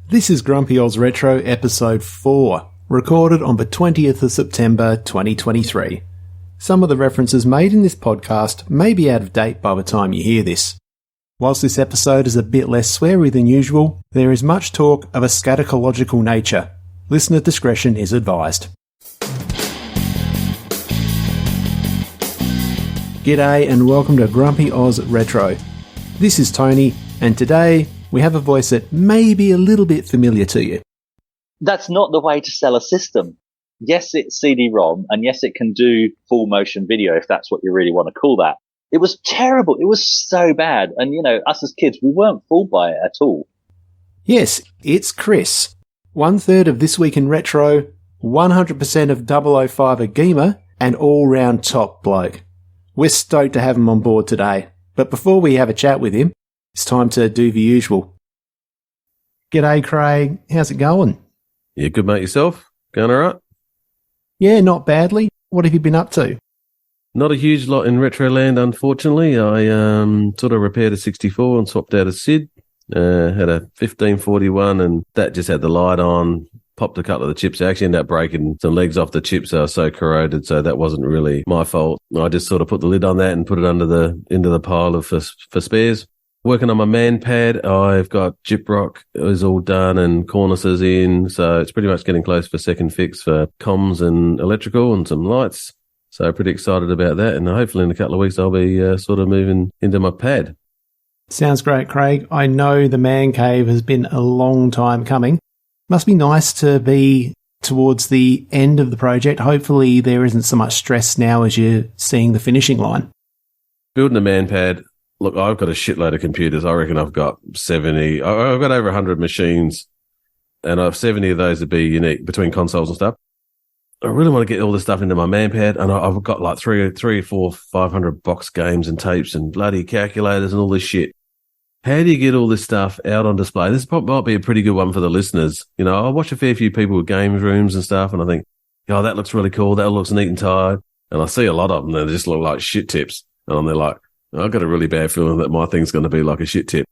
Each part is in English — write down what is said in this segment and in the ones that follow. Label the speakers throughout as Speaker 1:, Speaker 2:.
Speaker 1: This is GrumpyOZRetro episode 4, recorded on the 20th of September 2023. Some of the references made in this podcast may be out of date by the time you hear this. Whilst this episode is a bit less sweary than usual, there is much talk of a scatological nature. Listener discretion is advised. G'day and welcome to GrumpyOZRetro. This is Tony, and today we have a voice that may be a little bit familiar to you.
Speaker 2: That's not the way to sell a system. Yes, it's CD-ROM, and yes, it can do full motion video if that's what you really want to call that. It was terrible. It was so bad. And, you know, us as kids, we weren't fooled by it at all.
Speaker 1: Yes, it's Chris. 1/3 of This Week in Retro, 100% of 005 AGIMA, and all-round top bloke. We're stoked to have him on board today. But before we have a chat with him, it's time to do the usual. G'day, Craig. How's it going?
Speaker 3: Yeah, good, mate. Yourself? Going all right?
Speaker 1: Yeah, not badly. What have you been up to?
Speaker 3: Not a huge lot in Retroland, unfortunately. I sort of repaired a 64 and swapped out a SID. Had a 1541, and that just had the light on. Popped a couple of the chips. I actually ended up breaking some legs off the chips. They were so corroded, so that wasn't really my fault. I just sort of put the lid on that and put it into the pile of for spares. Working on my Man Pad. I've got gyprock is all done and cornices in, so it's pretty much getting close for second fix for comms and electrical and some lights. So pretty excited about that, and hopefully in a couple of weeks I'll be sort of moving into my pad.
Speaker 1: Sounds great, Craig. I know the man cave has been a long time coming. Must be nice to be towards the end of the project. Hopefully there isn't so much stress now as you're seeing the finishing line.
Speaker 3: Building a Man Pad. Look, I've got a shitload of computers. I reckon I've got 70. I've got over 100 machines, and I've 70 of those would be unique between consoles and stuff. I really want to get all this stuff into my Man Pad, and I've got like 3, 4, 500 box games and tapes and bloody calculators and all this shit. How do you get all this stuff out on display? This might be a pretty good one for the listeners. You know, I watch a fair few people with games rooms and stuff, and I think, oh, that looks really cool. That looks neat and tired. And I see a lot of them, they just look like shit tips. And they're like, I've got a really bad feeling that my thing's going to be like a shit tip.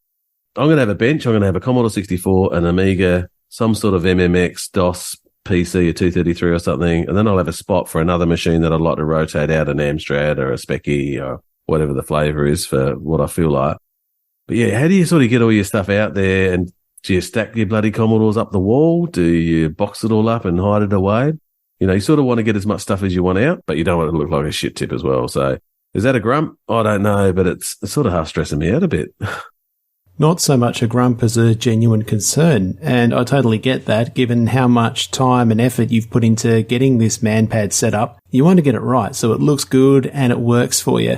Speaker 3: I'm going to have a bench. I'm going to have a Commodore 64, an Amiga, some sort of MMX, DOS, PC, a 233 or something. And then I'll have a spot for another machine that I'd like to rotate out, an Amstrad or a Speccy or whatever the flavour is for what I feel like. But yeah, how do you sort of get all your stuff out there, and do you stack your bloody Commodores up the wall? Do you box it all up and hide it away? You know, you sort of want to get as much stuff as you want out, but you don't want it to look like a shit tip as well. So is that a grump? I don't know, but it's sort of half stressing me out a bit.
Speaker 1: Not so much a grump as a genuine concern, and I totally get that. Given how much time and effort you've put into getting this Man Pad set up, you want to get it right so it looks good and it works for you.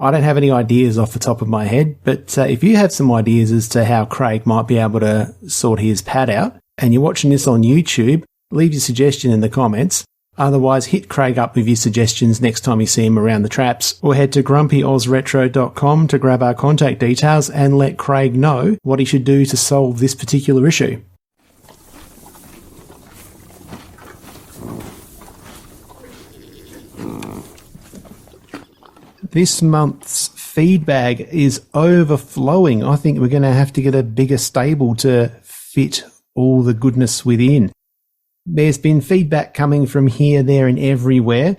Speaker 1: I don't have any ideas off the top of my head, but if you have some ideas as to how Craig might be able to sort his pad out, and you're watching this on YouTube, leave your suggestion in the comments. Otherwise, hit Craig up with your suggestions next time you see him around the traps, or head to GrumpyOZRetro.com to grab our contact details and let Craig know what he should do to solve this particular issue. This month's feedback is overflowing. I think we're going to have to get a bigger stable to fit all the goodness within. There's been feedback coming from here, there and everywhere.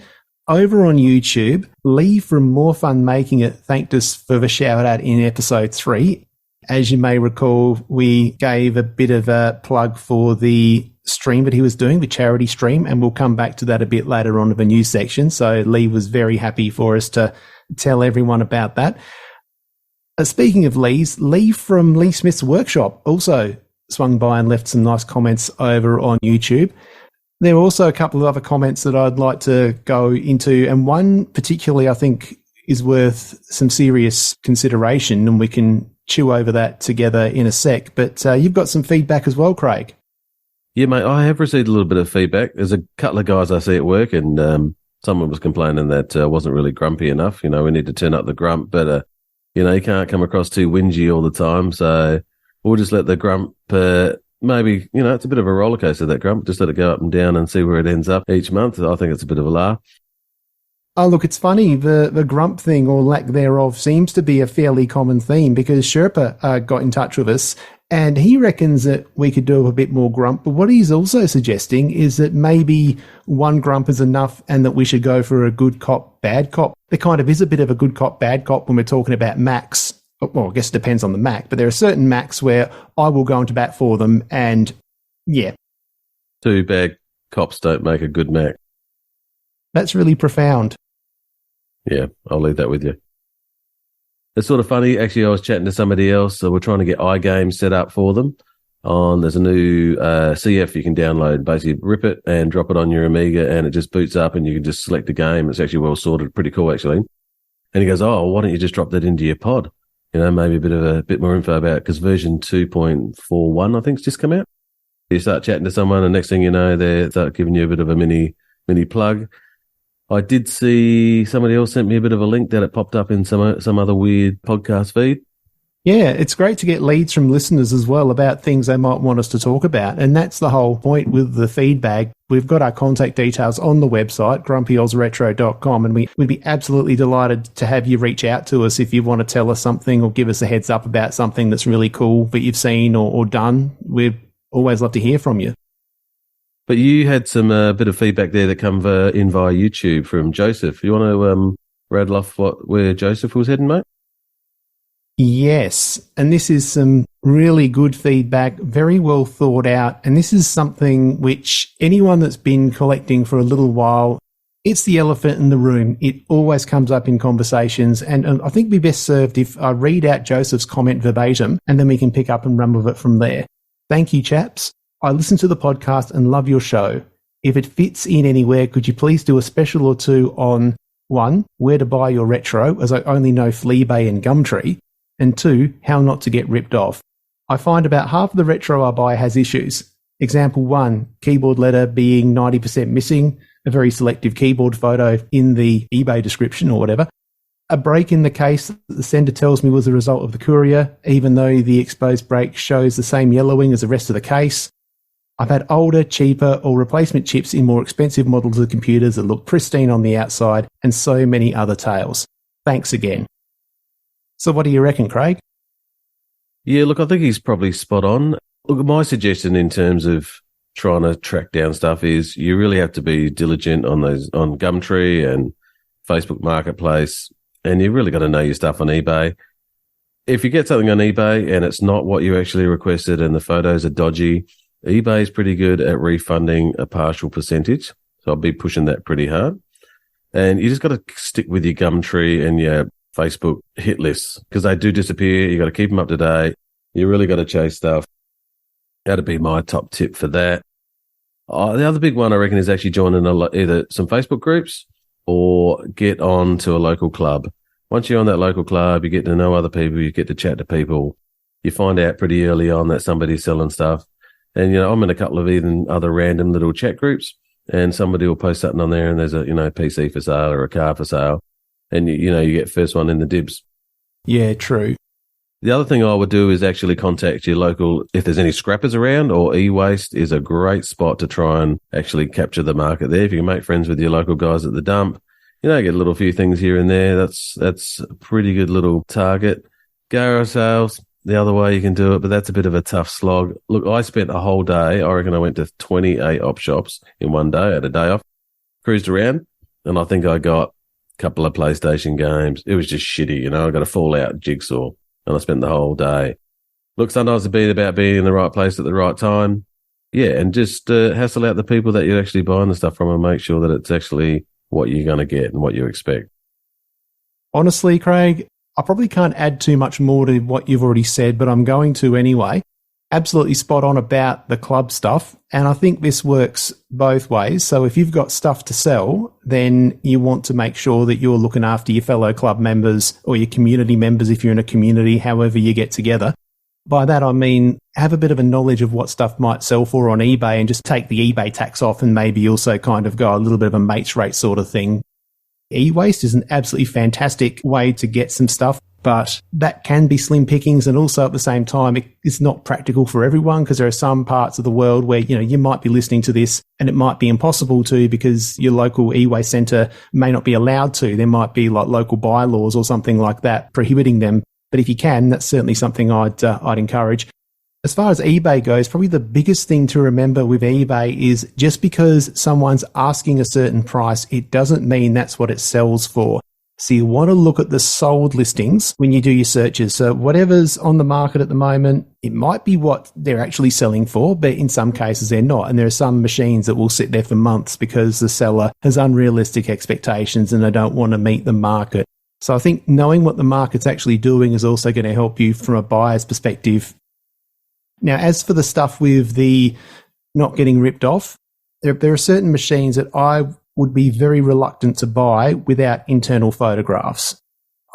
Speaker 1: Over on YouTube, Lee from More Fun Making It thanked us for the shout out in episode 3. As you may recall, we gave a bit of a plug for the stream that he was doing, the charity stream, and we'll come back to that a bit later on in the news section. So Lee was very happy for us to tell everyone about that. Speaking of Lee's, Lee from Lee Smith's Workshop also swung by and left some nice comments over on YouTube. There are also a couple of other comments that I'd like to go into, and one particularly I think is worth some serious consideration, and we can chew over that together in a sec. But you've got some feedback as well, Craig.
Speaker 3: Yeah, mate, I have received a little bit of feedback. There's a couple of guys I see at work, and someone was complaining that wasn't really grumpy enough. You know, we need to turn up the grump, but, you know, you can't come across too whingy all the time. So we'll just let the grump, maybe, you know, it's a bit of a roller coaster, that grump. Just let it go up and down and see where it ends up each month. I think it's a bit of a laugh.
Speaker 1: Oh, look, it's funny. The grump thing, or lack thereof, seems to be a fairly common theme, because Sherpa got in touch with us And he reckons that we could do a bit more grump. But what he's also suggesting is that maybe one grump is enough and that we should go for a good cop, bad cop. There kind of is a bit of a good cop, bad cop when we're talking about Macs. Well, I guess it depends on the Mac, but there are certain Macs where I will go into bat for them and, yeah.
Speaker 3: Two bad cops don't make a good Mac.
Speaker 1: That's really profound.
Speaker 3: Yeah, I'll leave that with you. It's sort of funny. Actually, I was chatting to somebody else. So we're trying to get iGames set up for them. There's a new CF you can download. Basically, rip it and drop it on your Amiga, and it just boots up, and you can just select a game. It's actually well sorted, pretty cool actually. And he goes, "Oh, why don't you just drop that into your pod? You know, maybe a bit more info about it, because version 2.41 I think's just come out." You start chatting to someone, and next thing you know, they start giving you a bit of a mini plug. I did see somebody else sent me a bit of a link that it popped up in some other weird podcast feed.
Speaker 1: Yeah, it's great to get leads from listeners as well about things they might want us to talk about. And that's the whole point with the feedback. We've got our contact details on the website, GrumpyOZRetro.com, and we'd be absolutely delighted to have you reach out to us if you want to tell us something or give us a heads up about something that's really cool that you've seen or done. We'd always love to hear from you.
Speaker 3: But you had some bit of feedback there that come in via YouTube from Joseph. You want to rattle off where Joseph was heading, mate?
Speaker 1: Yes, and this is some really good feedback, very well thought out, and this is something which anyone that's been collecting for a little while, it's the elephant in the room. It always comes up in conversations, and I think we'd be best served if I read out Joseph's comment verbatim, and then we can pick up and run with it from there. Thank you, chaps. I listen to the podcast and love your show. If it fits in anywhere, could you please do a special or two on 1, where to buy your retro, as I only know Fleabay and Gumtree, and 2, how not to get ripped off. I find about half of the retro I buy has issues. Example 1, keyboard letter being 90% missing, a very selective keyboard photo in the eBay description or whatever. A break in the case that the sender tells me was a result of the courier, even though the exposed break shows the same yellowing as the rest of the case. I've had older, cheaper, or replacement chips in more expensive models of computers that look pristine on the outside, and so many other tales. Thanks again. So what do you reckon, Craig?
Speaker 3: Yeah, look, I think he's probably spot on. Look, my suggestion in terms of trying to track down stuff is you really have to be diligent on Gumtree and Facebook Marketplace, and you really got to know your stuff on eBay. If you get something on eBay and it's not what you actually requested and the photos are dodgy, eBay is pretty good at refunding a partial percentage. So I'll be pushing that pretty hard. And you just got to stick with your Gumtree and your Facebook hit lists, because they do disappear. You got to keep them up to date. You really got to chase stuff. That'd be my top tip for that. The other big one I reckon is actually joining either some Facebook groups or get on to a local club. Once you're on that local club, you get to know other people, you get to chat to people. You find out pretty early on that somebody's selling stuff. And, I'm in a couple of even other random little chat groups, and somebody will post something on there and there's a, PC for sale or a car for sale. And, you get first one in the dibs.
Speaker 1: Yeah, true.
Speaker 3: The other thing I would do is actually contact your local, if there's any scrappers around, or e-waste is a great spot to try and actually capture the market there. If you can make friends with your local guys at the dump, get a little few things here and there. That's a pretty good little target. Garage sales. The other way you can do it, but that's a bit of a tough slog. Look, I spent a whole day. I reckon I went to 28 op shops in one day. I had a day off, cruised around, and I think I got a couple of PlayStation games. It was just shitty, I got a Fallout Jigsaw, and I spent the whole day. Look, sometimes it's about being in the right place at the right time. Yeah, and just hassle out the people that you're actually buying the stuff from and make sure that it's actually what you're going to get and what you expect.
Speaker 1: Honestly, Craig, I probably can't add too much more to what you've already said, but I'm going to anyway. Absolutely spot on about the club stuff, and I think this works both ways. So if you've got stuff to sell, then you want to make sure that you're looking after your fellow club members or your community members if you're in a community, however you get together. By that I mean have a bit of a knowledge of what stuff might sell for on eBay and just take the eBay tax off, and maybe also kind of go a little bit of a mates rate sort of thing. E-waste is an absolutely fantastic way to get some stuff, but that can be slim pickings, and also at the same time, it's not practical for everyone, because there are some parts of the world where, you might be listening to this and it might be impossible to, because your local e-waste centre may not be allowed to. There might be like local bylaws or something like that prohibiting them. But if you can, that's certainly something I'd encourage. As far as eBay goes, probably the biggest thing to remember with eBay is just because someone's asking a certain price, it doesn't mean that's what it sells for. So you want to look at the sold listings when you do your searches. So whatever's on the market at the moment, it might be what they're actually selling for, but in some cases they're not. And there are some machines that will sit there for months because the seller has unrealistic expectations and they don't want to meet the market. So I think knowing what the market's actually doing is also going to help you from a buyer's perspective. Now, as for the stuff with the not getting ripped off, there are certain machines that I would be very reluctant to buy without internal photographs.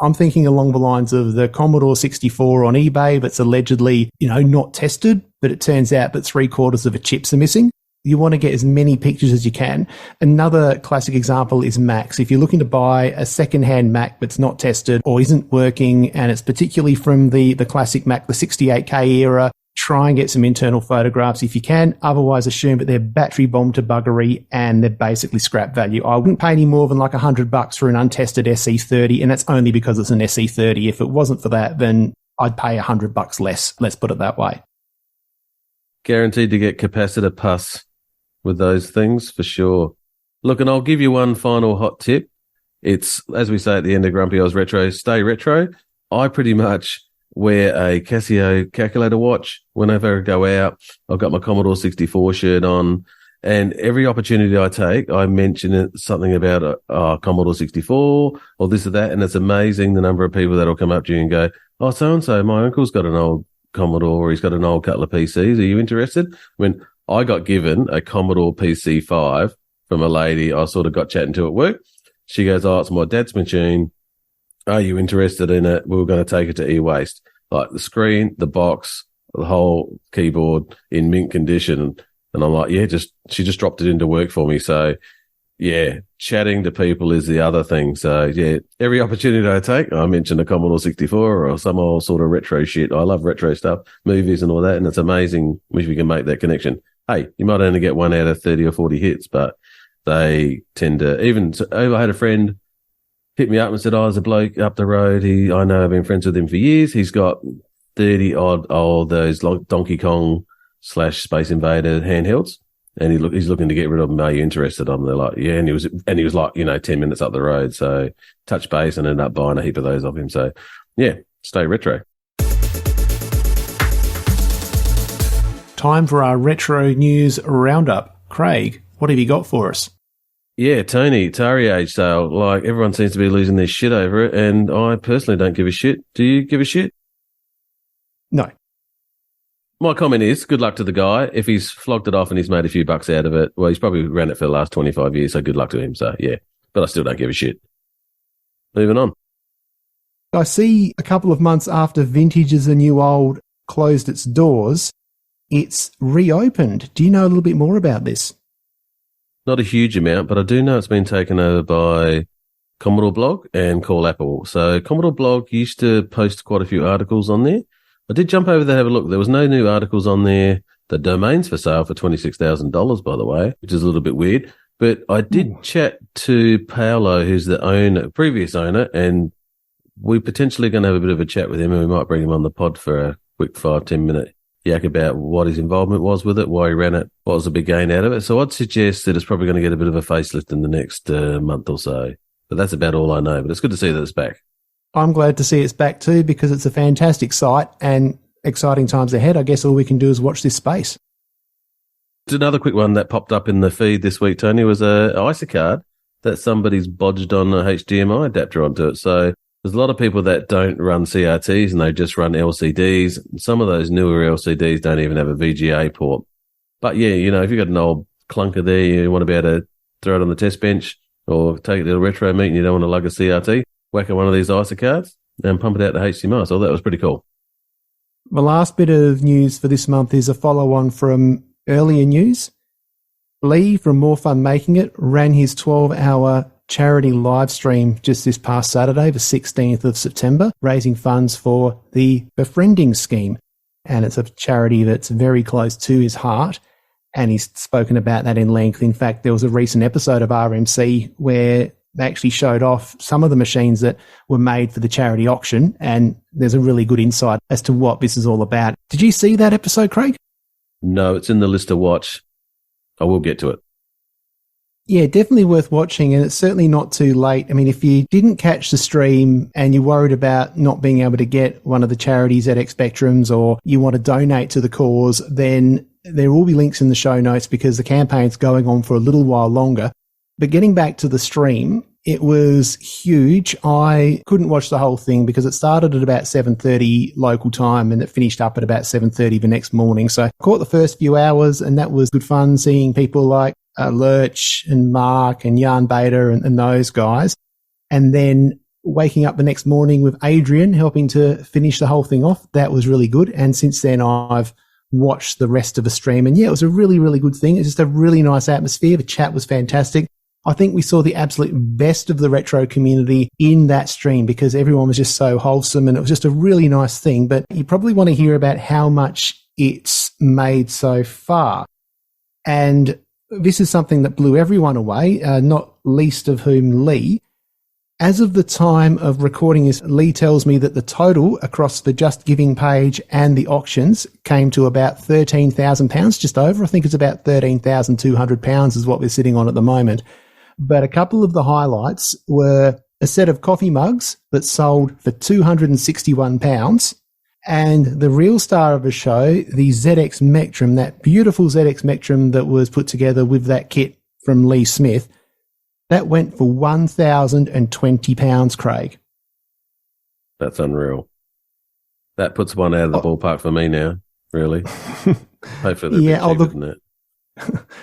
Speaker 1: I'm thinking along the lines of the Commodore 64 on eBay that's allegedly, not tested, but it turns out that 3/4 of the chips are missing. You want to get as many pictures as you can. Another classic example is Macs. If you're looking to buy a second-hand Mac that's not tested or isn't working, and it's particularly from the classic Mac, the 68K era, try and get some internal photographs if you can. Otherwise, assume that they're battery bomb to buggery and they're basically scrap value. I wouldn't pay any more than like $100 for an untested SE30, and that's only because it's an SE30. If it wasn't for that, then I'd pay $100 less. Let's put it that way.
Speaker 3: Guaranteed to get capacitor pus with those things for sure. Look, and I'll give you one final hot tip. It's, as we say at the end of GrumpyOZRetro, stay retro. I pretty much wear a Casio calculator watch whenever I go out. I've got my Commodore 64 shirt on, and every opportunity I take, I mention something about Commodore 64 or this or that, and it's amazing the number of people that'll come up to you and go, oh, so-and-so, my uncle's got an old Commodore, or he's got an old couple of PCs. Are you interested? When I got given a Commodore PC5 from a lady I sort of got chatting to at work, she goes, oh, it's my dad's machine. Are you interested in it? We were going to take it to e-waste. Like the screen, the box, the whole keyboard in mint condition. And I'm like, yeah, she just dropped it into work for me. So yeah, chatting to people is the other thing. So yeah, every opportunity I take, I mention a Commodore 64 or some old sort of retro shit. I love retro stuff, movies and all that. And it's amazing if we can make that connection. Hey, you might only get 1 out of 30 or 40 hits, but they tend to I had a friend hit me up and said, oh, there's a bloke up the road. I know I've been friends with him for years. He's got 30 odd those Donkey Kong / Space Invader handhelds. And he's looking to get rid of them. Are you interested? They're like, yeah. And he was like, 10 minutes up the road. So touch base and ended up buying a heap of those off him. So yeah, stay retro.
Speaker 1: Time for our retro news roundup. Craig, what have you got for us?
Speaker 3: Yeah, Tony, Atari age sale. Like, everyone seems to be losing their shit over it, and I personally don't give a shit. Do you give a shit?
Speaker 1: No.
Speaker 3: My comment is, good luck to the guy. If he's flogged it off and he's made a few bucks out of it, well, he's probably ran it for the last 25 years, so good luck to him. So, yeah. But I still don't give a shit. Moving on.
Speaker 1: I see a couple of months after Vintage is the New Old closed its doors, it's reopened. Do you know a little bit more about this?
Speaker 3: Not a huge amount, but I do know it's been taken over by Commodore Blog and Call Apple. So Commodore Blog used to post quite a few articles on there. I did jump over there to have a look. There was no new articles on there. The domain's for sale for $26,000, by the way, which is a little bit weird. But I did chat to Paolo, who's the previous owner, and we're potentially going to have a bit of a chat with him, and we might bring him on the pod for a quick 5-10 minute yak about what his involvement was with it, why he ran it, what was the big gain out of it. So I'd suggest that it's probably going to get a bit of a facelift in the next month or so. But that's about all I know. But it's good to see that it's back.
Speaker 1: I'm glad to see it's back too, because it's a fantastic site and exciting times ahead. I guess all we can do is watch this space.
Speaker 3: Another quick one that popped up in the feed this week, Tony, was a ISA card that somebody's bodged on a HDMI adapter onto it. So there's a lot of people that don't run CRTs and they just run LCDs. Some of those newer LCDs don't even have a VGA port. But yeah, if you've got an old clunker there, you want to be able to throw it on the test bench or take it to a retro meet and you don't want to lug a CRT, whack on one of these ISA cards and pump it out to HDMI. So that was pretty cool.
Speaker 1: The last bit of news for this month is a follow-on from earlier news. Lee from More Fun Making It ran his 12-hour charity live stream just this past Saturday, the 16th of September, raising funds for the Befriending Scheme. And it's a charity that's very close to his heart. And he's spoken about that in length. In fact, there was a recent episode of RMC where they actually showed off some of the machines that were made for the charity auction, and there's a really good insight as to what this is all about. Did you see that episode, Craig?
Speaker 3: No, it's in the list to watch. I will get to it.
Speaker 1: Yeah, definitely worth watching, and it's certainly not too late. I mean, if you didn't catch the stream and you're worried about not being able to get one of the charity ZX Spectrums, or you want to donate to the cause, then there will be links in the show notes because the campaign's going on for a little while longer. But getting back to the stream, it was huge. I couldn't watch the whole thing because it started at about 7:30 local time and it finished up at about 7:30 the next morning. So I caught the first few hours, and that was good fun seeing people like Lurch and Mark and Jan Bader and those guys. And then waking up the next morning with Adrian helping to finish the whole thing off, that was really good. And since then I've watched the rest of the stream, and yeah, it was a really, really good thing. It's just a really nice atmosphere. The chat was fantastic. I think we saw the absolute best of the retro community in that stream because everyone was just so wholesome, and it was just a really nice thing. But you probably want to hear about how much it's made so far. And this is something that blew everyone away, not least of whom Lee. As of the time of recording this, Lee tells me that the total across the Just Giving page and the auctions came to about £13,000, just over. I think it's about £13,200 is what we're sitting on at the moment. But a couple of the highlights were a set of coffee mugs that sold for £261. And the real star of the show, the ZX Spectrum, that beautiful ZX Spectrum that was put together with that kit from Lee Smith, that went for £1,020, Craig.
Speaker 3: That's unreal. That puts one out of the ballpark for me now, really. Hopefully they're cheaper than that.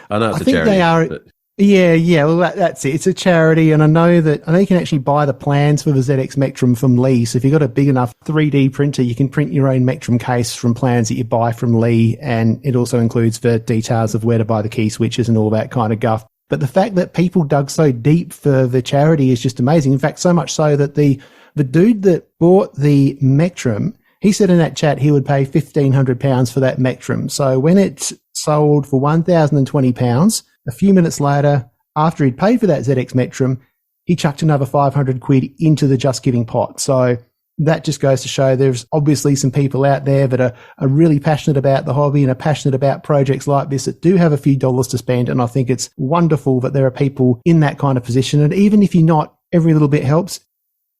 Speaker 3: I know it's a charity. They are. But... Yeah. Well, that's it. It's a charity, and I know you can actually buy the plans for the ZX Spectrum from Lee. So if you've got a big enough 3D printer, you can print your own Spectrum case from plans that you buy from Lee, and it also includes the details of where to buy the key switches and all that kind of guff. But the fact that people dug so deep for the charity is just amazing. In fact, so much so that the dude that bought the Spectrum, he said in that chat he would pay £1,500 for that Spectrum. So when it sold for £1,020, a few minutes later, after he'd paid for that ZX Spectrum, he chucked another £500 into the Just Giving pot. So that just goes to show there's obviously some people out there that are really passionate about the hobby and are passionate about projects like this that do have a few dollars to spend. And I think it's wonderful that there are people in that kind of position. And even if you're not, every little bit helps.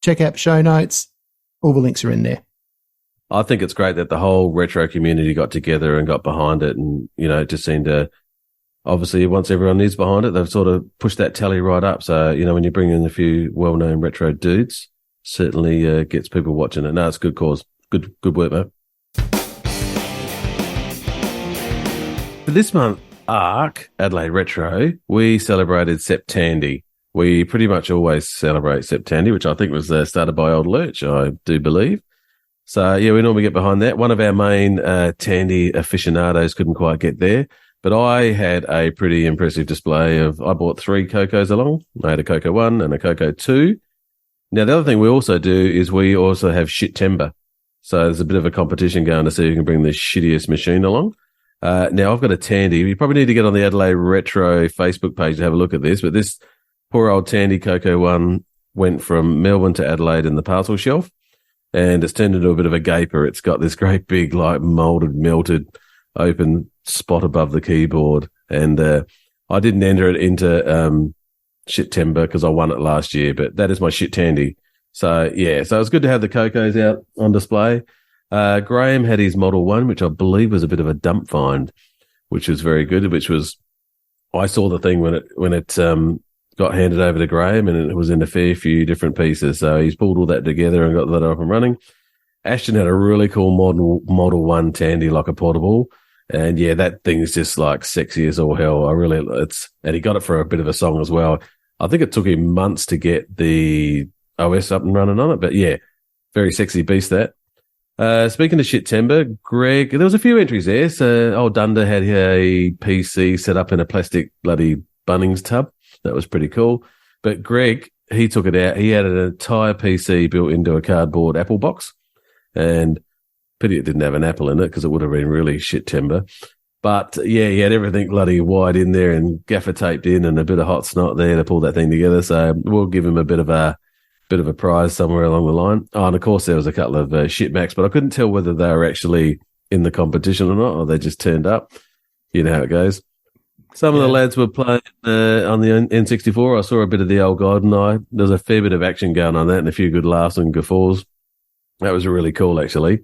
Speaker 3: Check out show notes. All the links are in there. I think it's great that the whole retro community got together and got behind it. And, it just seemed to, obviously, once everyone is behind it, they've sort of pushed that tally right up. So, when you bring in a few well-known retro dudes, certainly gets people watching it. No, it's a good cause. Good work, mate. For this month, ARC, Adelaide Retro, we celebrated tTandy. We pretty much always celebrate tTandy, which I think was started by old Lurch, I do believe. So, yeah, we normally get behind that. One of our main Tandy aficionados couldn't quite get there, but I had a pretty impressive display I bought 3 Cocos along. I had a Coco 1 and a Coco 2. Now, the other thing we also do is we also have shit timber. So there's a bit of a competition going to see who can bring the shittiest machine along. Now, I've got a Tandy. You probably need to get on the Adelaide Retro Facebook page to have a look at this, but this poor old Tandy Coco 1 went from Melbourne to Adelaide in the parcel shelf, and it's turned into a bit of a gaper. It's got this great big, molded, melted, open spot above the keyboard, and I didn't enter it into shit timber because I won it last year, but that is my shit Tandy. So yeah, so it's good to have the Cocos out on display. Graham had his Model 1, which I believe was a bit of a dump find, which was very good, I saw the thing when it got handed over to Graham, and it was in a fair few different pieces. So he's pulled all that together and got that up and running. Ashton had a really cool Model 1 Tandy, like a portable. And yeah, that thing is just sexy as all hell. And he got it for a bit of a song as well. I think it took him months to get the OS up and running on it, but yeah, very sexy beast that. Speaking of shit timber, Greg, there was a few entries there. So old Dunder had a PC set up in a plastic bloody Bunnings tub. That was pretty cool. But Greg, he took it out. He had an entire PC built into a cardboard Apple box, and pity it didn't have an apple in it because it would have been really shit timber. But yeah, he had everything bloody wide in there and gaffer taped in and a bit of hot snot there to pull that thing together. So we'll give him a bit of a prize somewhere along the line. Oh, and of course there was a couple of shit Macs, but I couldn't tell whether they were actually in the competition or not, or they just turned up. You know how it goes. Some of the lads were playing on the N64. I saw a bit of the old GoldenEye. There was a fair bit of action going on that and a few good laughs and guffaws. That was really cool, actually.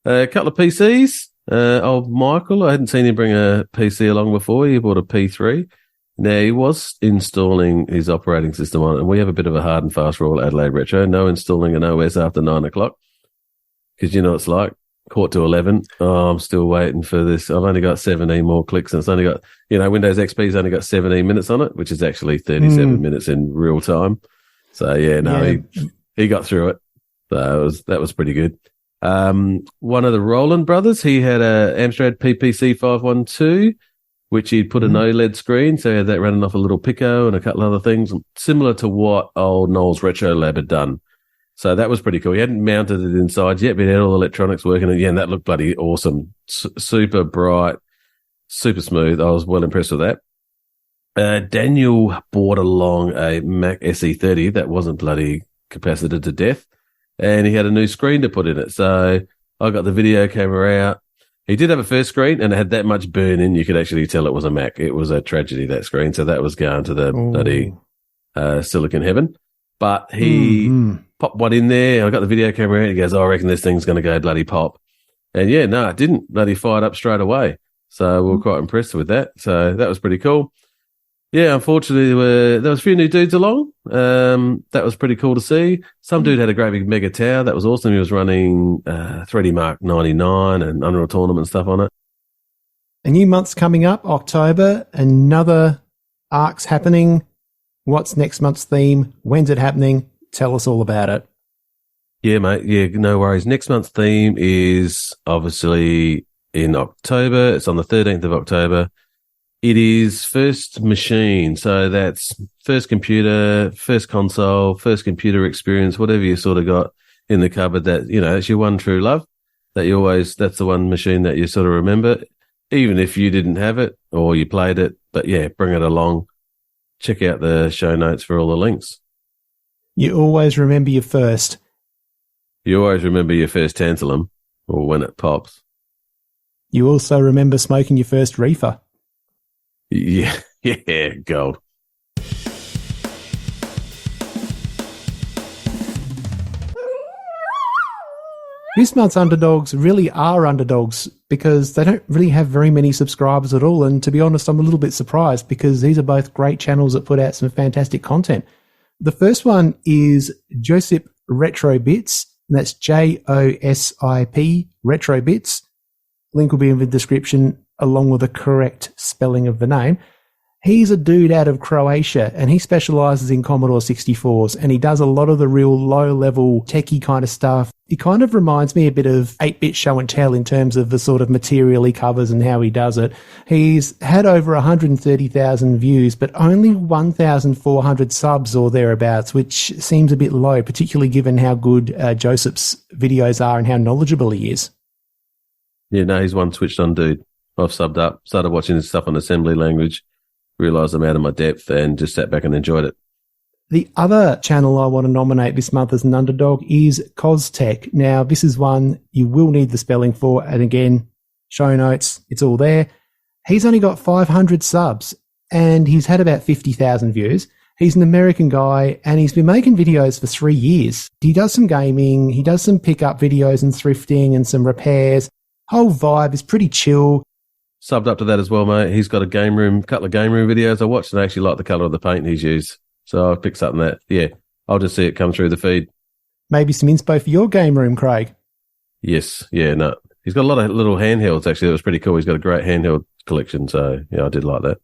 Speaker 3: A couple of PCs. Old Michael, I hadn't seen him bring a PC along before. He bought a P3. Now, he was installing his operating system on it, and we have a bit of a hard and fast rule at Adelaide Retro. No installing an OS after 9 o'clock, because you know what it's like. Quarter to 11. Oh, I'm still waiting for this. I've only got 17 more clicks, and it's only got, Windows XP's only got 17 minutes on it, which is actually 37 minutes in real time. So, he got through it. So that was pretty good. One of the Roland brothers, he had a Amstrad PPC 512, which he'd put an OLED screen, so he had that running off a little Pico and a couple other things, similar to what old Noel's Retro Lab had done. So that was pretty cool. He hadn't mounted it inside yet, but he had all the electronics working. And that looked bloody awesome. Super bright, super smooth. I was well impressed with that. Daniel brought along a Mac SE30 that wasn't bloody capacited to death, and he had a new screen to put in it. So I got the video camera out. He did have a first screen, and it had that much burn in, you could actually tell it was a Mac. It was a tragedy, that screen. So that was going to the bloody silicon heaven. But he popped one in there. I got the video camera out. He goes, I reckon this thing's going to go bloody pop. And yeah, no, it didn't. Bloody fired up straight away. So we were quite impressed with that. So that was pretty cool. Yeah, unfortunately, there was a few new dudes along. That was pretty cool to see. Some dude had a great big mega tower. That was awesome. He was running 3D Mark 99 and Unreal Tournament stuff on it.
Speaker 1: A new month's coming up, October. Another ARC's happening. What's next month's theme? When's it happening? Tell us all about it.
Speaker 3: Yeah, mate. Yeah, no worries. Next month's theme is obviously in October. It's on the 13th of October. It is first machine. So that's first computer, first console, first computer experience, whatever you sort of got in the cupboard that, it's your one true love, that's the one machine that you sort of remember, even if you didn't have it or you played it. But yeah, bring it along. Check out the show notes for all the links.
Speaker 1: You always remember your first.
Speaker 3: You always remember your first tantalum, or when it pops.
Speaker 1: You also remember smoking your first reefer.
Speaker 3: Yeah, gold.
Speaker 1: This month's underdogs really are underdogs because they don't really have very many subscribers at all. And to be honest, I'm a little bit surprised because these are both great channels that put out some fantastic content. The first one is Josip Retro Bits, and that's JOSIP Retro Bits. Link will be in the description along with the correct spelling of the name. He's a dude out of Croatia, and he specializes in Commodore 64s, and he does a lot of the real low-level techie kind of stuff. He kind of reminds me a bit of 8-bit show and tell in terms of the sort of material he covers and how he does it. He's had over 130,000 views, but only 1,400 subs or thereabouts, which seems a bit low, particularly given how good Joseph's videos are and how knowledgeable he is.
Speaker 3: Yeah, no, he's one switched-on dude. I've subbed up, started watching his stuff on assembly language, realised I'm out of my depth, and just sat back and enjoyed it.
Speaker 1: The other channel I want to nominate this month as an underdog is CosTech. Now, this is one you will need the spelling for, and again, show notes, it's all there. He's only got 500 subs, and he's had about 50,000 views. He's an American guy, and he's been making videos for 3 years. He does some gaming, he does some pickup videos and thrifting and some repairs. Whole vibe is pretty chill.
Speaker 3: Subbed up to that as well, mate. He's got a couple of game room videos I watched, and I actually like the colour of the paint he's used. So I've picked something that, yeah, I'll just see it come through the feed.
Speaker 1: Maybe some inspo for your game room, Craig.
Speaker 3: Yes, yeah, no. He's got a lot of little handhelds, actually. That was pretty cool. He's got a great handheld collection, so yeah, I did like that.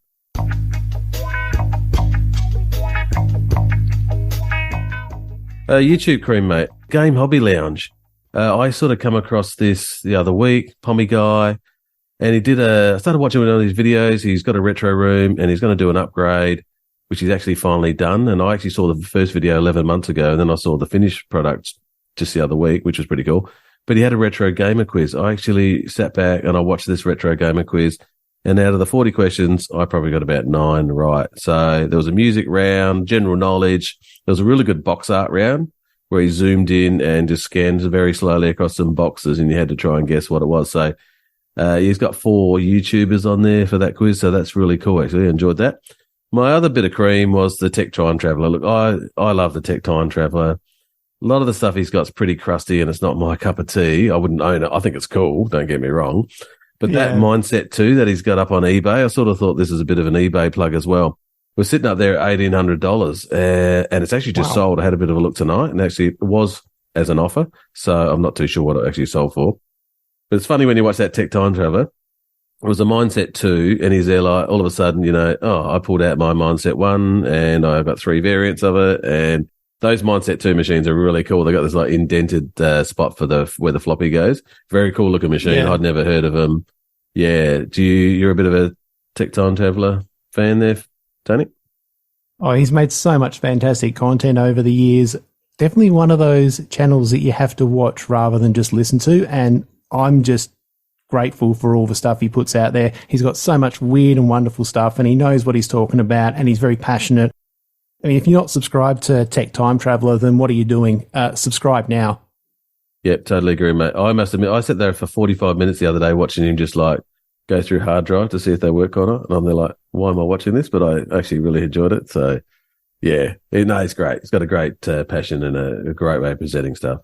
Speaker 3: YouTube cream, mate. Game Hobby Lounge. I sort of come across this the other week, Pommy guy, and I started watching one of his videos. He's got a retro room, and he's going to do an upgrade, which he's actually finally done. And I actually saw the first video 11 months ago, and then I saw the finished product just the other week, which was pretty cool. But he had a retro gamer quiz. I actually sat back and I watched this retro gamer quiz, And out of the 40 questions, I probably got about 9 right. So there was a music round, general knowledge. There was a really good box art round where he zoomed in and just scanned very slowly across some boxes, and you had to try and guess what it was. So he's got 4 YouTubers on there for that quiz, so that's really cool, actually. I enjoyed that. My other bit of cream was the Tech Time Traveller. Look, I love the Tech Time Traveller. A lot of the stuff he's got's pretty crusty, and it's not my cup of tea. I wouldn't own it. I think it's cool, don't get me wrong. But that mindset too that he's got up on eBay, I sort of thought this is a bit of an eBay plug as well. We're sitting up there at $1,800, and it's actually just sold. I had a bit of a look tonight, and actually it was as an offer, so I'm not too sure what it actually sold for. But it's funny when you watch that Tech Time Traveller. It was a Mindset 2, and he's there like, all of a sudden, I pulled out my Mindset 1, and I've got 3 variants of it, and those Mindset 2 machines are really cool. They got this like indented spot for where the floppy goes. Very cool looking machine. Yeah. I'd never heard of them. Yeah. You're a bit of a Tech Time Traveller fan there, Tony?
Speaker 1: Oh, he's made so much fantastic content over the years. Definitely one of those channels that you have to watch rather than just listen to. And I'm just grateful for all the stuff he puts out there. He's got so much weird and wonderful stuff, and he knows what he's talking about, and he's very passionate. I mean, if you're not subscribed to Tech Time Traveller, then what are you doing? Subscribe now.
Speaker 3: Yep, totally agree, mate. I must admit, I sat there for 45 minutes the other day watching him just like go through hard drive to see if they work on it. And I'm there like, why am I watching this? But I actually really enjoyed it. So, yeah, he's great. He's got a great passion and a great way of presenting stuff.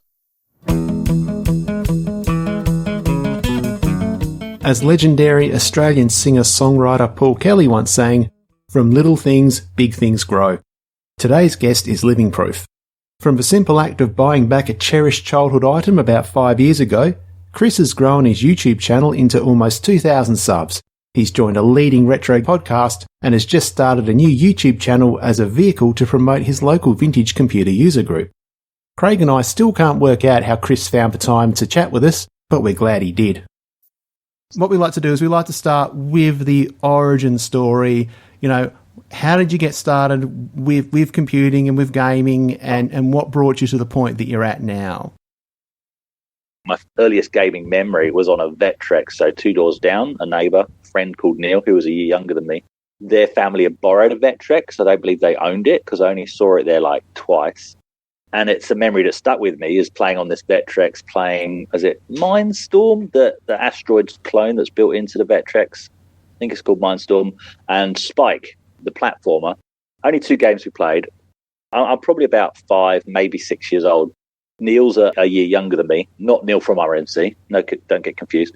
Speaker 1: As legendary Australian singer-songwriter Paul Kelly once sang, "From little things, big things grow." Today's guest is living proof. From the simple act of buying back a cherished childhood item about 5 years ago, Chris has grown his YouTube channel into almost 2,000 subs. He's joined a leading retro podcast and has just started a new YouTube channel as a vehicle to promote his local vintage computer user group. Craig and I still can't work out how Chris found the time to chat with us, but we're glad he did. What we like to do is we like to start with the origin story. How did you get started with computing and with gaming, and what brought you to the point that you're at now?
Speaker 2: My earliest gaming memory was on a Vectrex, so 2 doors down, a neighbour, friend called Neil, who was a year younger than me. Their family had borrowed a Vectrex. I don't believe they owned it because I only saw it there like twice. And it's a memory that stuck with me, is playing on this Vectrex, playing, is it Mindstorm, the asteroids clone that's built into the Vectrex? I think it's called Mindstorm. And Spike, the platformer. Only 2 games we played. I'm probably about 5, maybe 6 years old. Neil's a year younger than me, not Neil from RMC. No, don't get confused.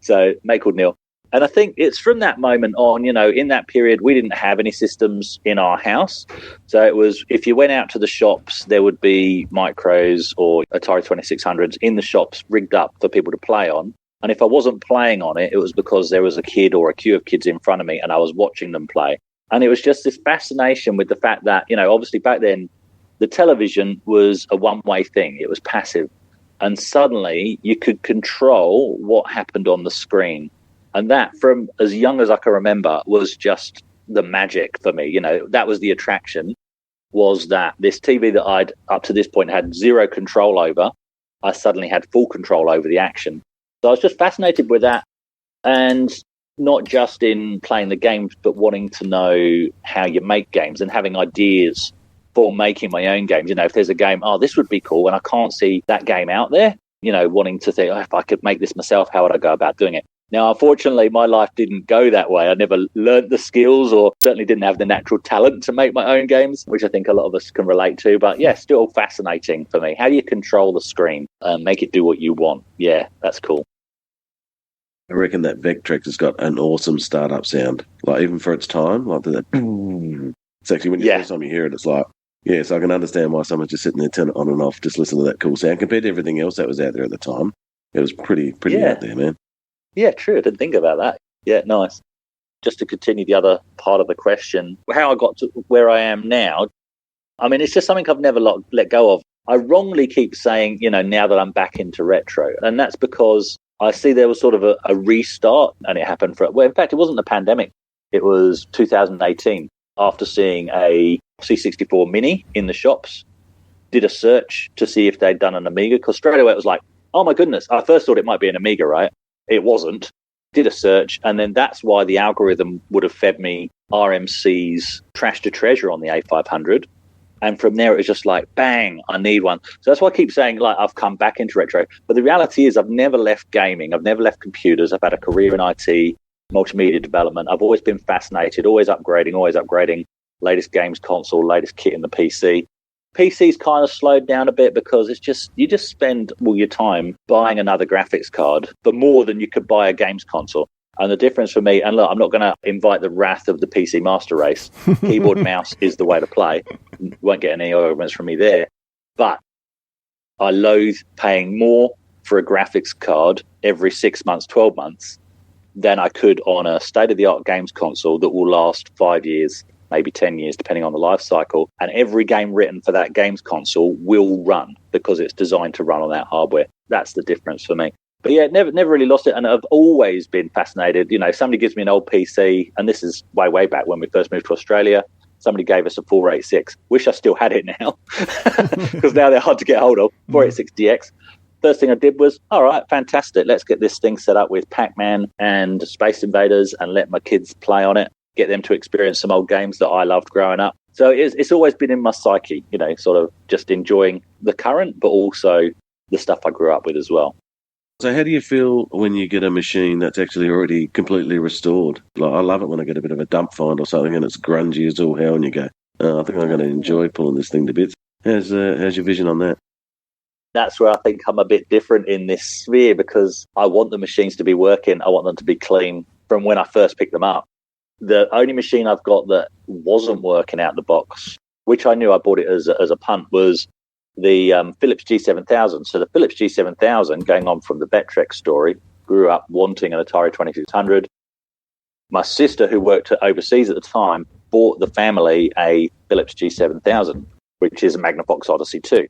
Speaker 2: So, mate called Neil. And I think it's from that moment on, in that period, we didn't have any systems in our house. So it was, if you went out to the shops, there would be micros or Atari 2600s in the shops rigged up for people to play on. And if I wasn't playing on it, it was because there was a kid or a queue of kids in front of me and I was watching them play. And it was just this fascination with the fact that, obviously back then, the television was a one-way thing. It was passive. And suddenly you could control what happened on the screen. And that, from as young as I can remember, was just the magic for me. That was the attraction, was that this TV that I'd up to this point had zero control over, I suddenly had full control over the action. So I was just fascinated with that, and not just in playing the games, but wanting to know how you make games and having ideas for making my own games. If there's a game, this would be cool, and I can't see that game out there, wanting to think, if I could make this myself, how would I go about doing it? Now, unfortunately, my life didn't go that way. I never learnt the skills, or certainly didn't have the natural talent to make my own games, which I think a lot of us can relate to. But yeah, still fascinating for me. How do you control the screen and make it do what you want? Yeah, that's cool.
Speaker 3: I reckon that Vectrex has got an awesome startup sound. Like, even for its time, like that. It's actually, when first time you hear it, it's like, yeah, so I can understand why someone's just sitting there, turn it on and off, just listen to that cool sound. Compared to everything else that was out there at the time, it was pretty out there, man.
Speaker 2: Yeah, true. I didn't think about that. Yeah, nice. Just to continue the other part of the question, how I got to where I am now, I mean, it's just something I've never let go of. I wrongly keep saying, now that I'm back into retro. And that's because I see there was sort of a restart, and it happened in fact, it wasn't the pandemic. It was 2018, after seeing a C64 Mini in the shops. Did a search to see if they'd done an Amiga, because straight away it was like, oh my goodness. I first thought it might be an Amiga, right? It wasn't. did a search, and then that's why the algorithm would have fed me RMC's Trash to Treasure on the A500. And from there, it was just like, bang, I need one. So that's why I keep saying, like, I've come back into retro. But the reality is I've never left gaming. I've never left computers. I've had a career in IT, multimedia development. I've always been fascinated, always upgrading. Latest games console, latest kit in the PC. PC's kind of slowed down a bit because it's just, you just spend all your time buying another graphics card for more than you could buy a games console. And the difference for me, and look, I'm not going to invite the wrath of the PC master race. Keyboard, mouse is the way to play. You won't get any arguments from me there. But I loathe paying more for a graphics card every 6 months, 12 months than I could on a state-of-the-art games console that will last 5 years, maybe 10 years, depending on the life cycle. And every game written for that games console will run because it's designed to run on that hardware. That's the difference for me. But yeah, never really lost it. And I've always been fascinated. You know, somebody gives me an old PC, and this is way back when we first moved to Australia. Somebody gave us a 486. Wish I still had it now, because now they're hard to get hold of. 486DX. First thing I did was, all right, fantastic. Let's get this thing set up with Pac-Man and Space Invaders and let my kids play on it, get them to experience some old games that I loved growing up. So it's always been in my psyche, you know, sort of just enjoying the current, but also the stuff I grew up with as well.
Speaker 4: So how do you feel when you get a machine that's actually already completely restored? Like, I love it when I get a bit of a dump find or something and it's grungy as all hell and you go, I think I'm going to enjoy pulling this thing to bits. How's your vision on that?
Speaker 2: That's where I think I'm a bit different in this sphere, because I want the machines to be working. I want them to be clean from when I first picked them up. The only machine I've got that wasn't working out the box, which I knew I bought it as a punt, was the Philips G7000. So the Philips G7000, going on from the Vectrex story, grew up wanting an Atari 2600. My sister, who worked overseas at the time, bought the family a Philips G7000, which is a Magnavox Odyssey 2.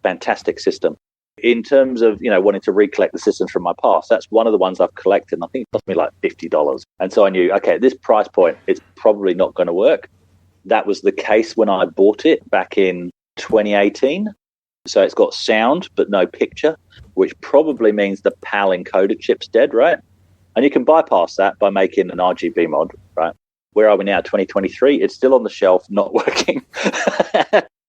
Speaker 2: Fantastic system. In terms of, you know, wanting to recollect the systems from my past, that's one of the ones I've collected, and I think it cost me like $50. And so I knew, okay, at this price point, it's probably not going to work. That was the case when I bought it back in 2018. So it's got sound but no picture, which probably means the PAL encoder chip's dead, right? And you can bypass that by making an RGB mod, right? Where are we now? 2023. It's still on the shelf, not working.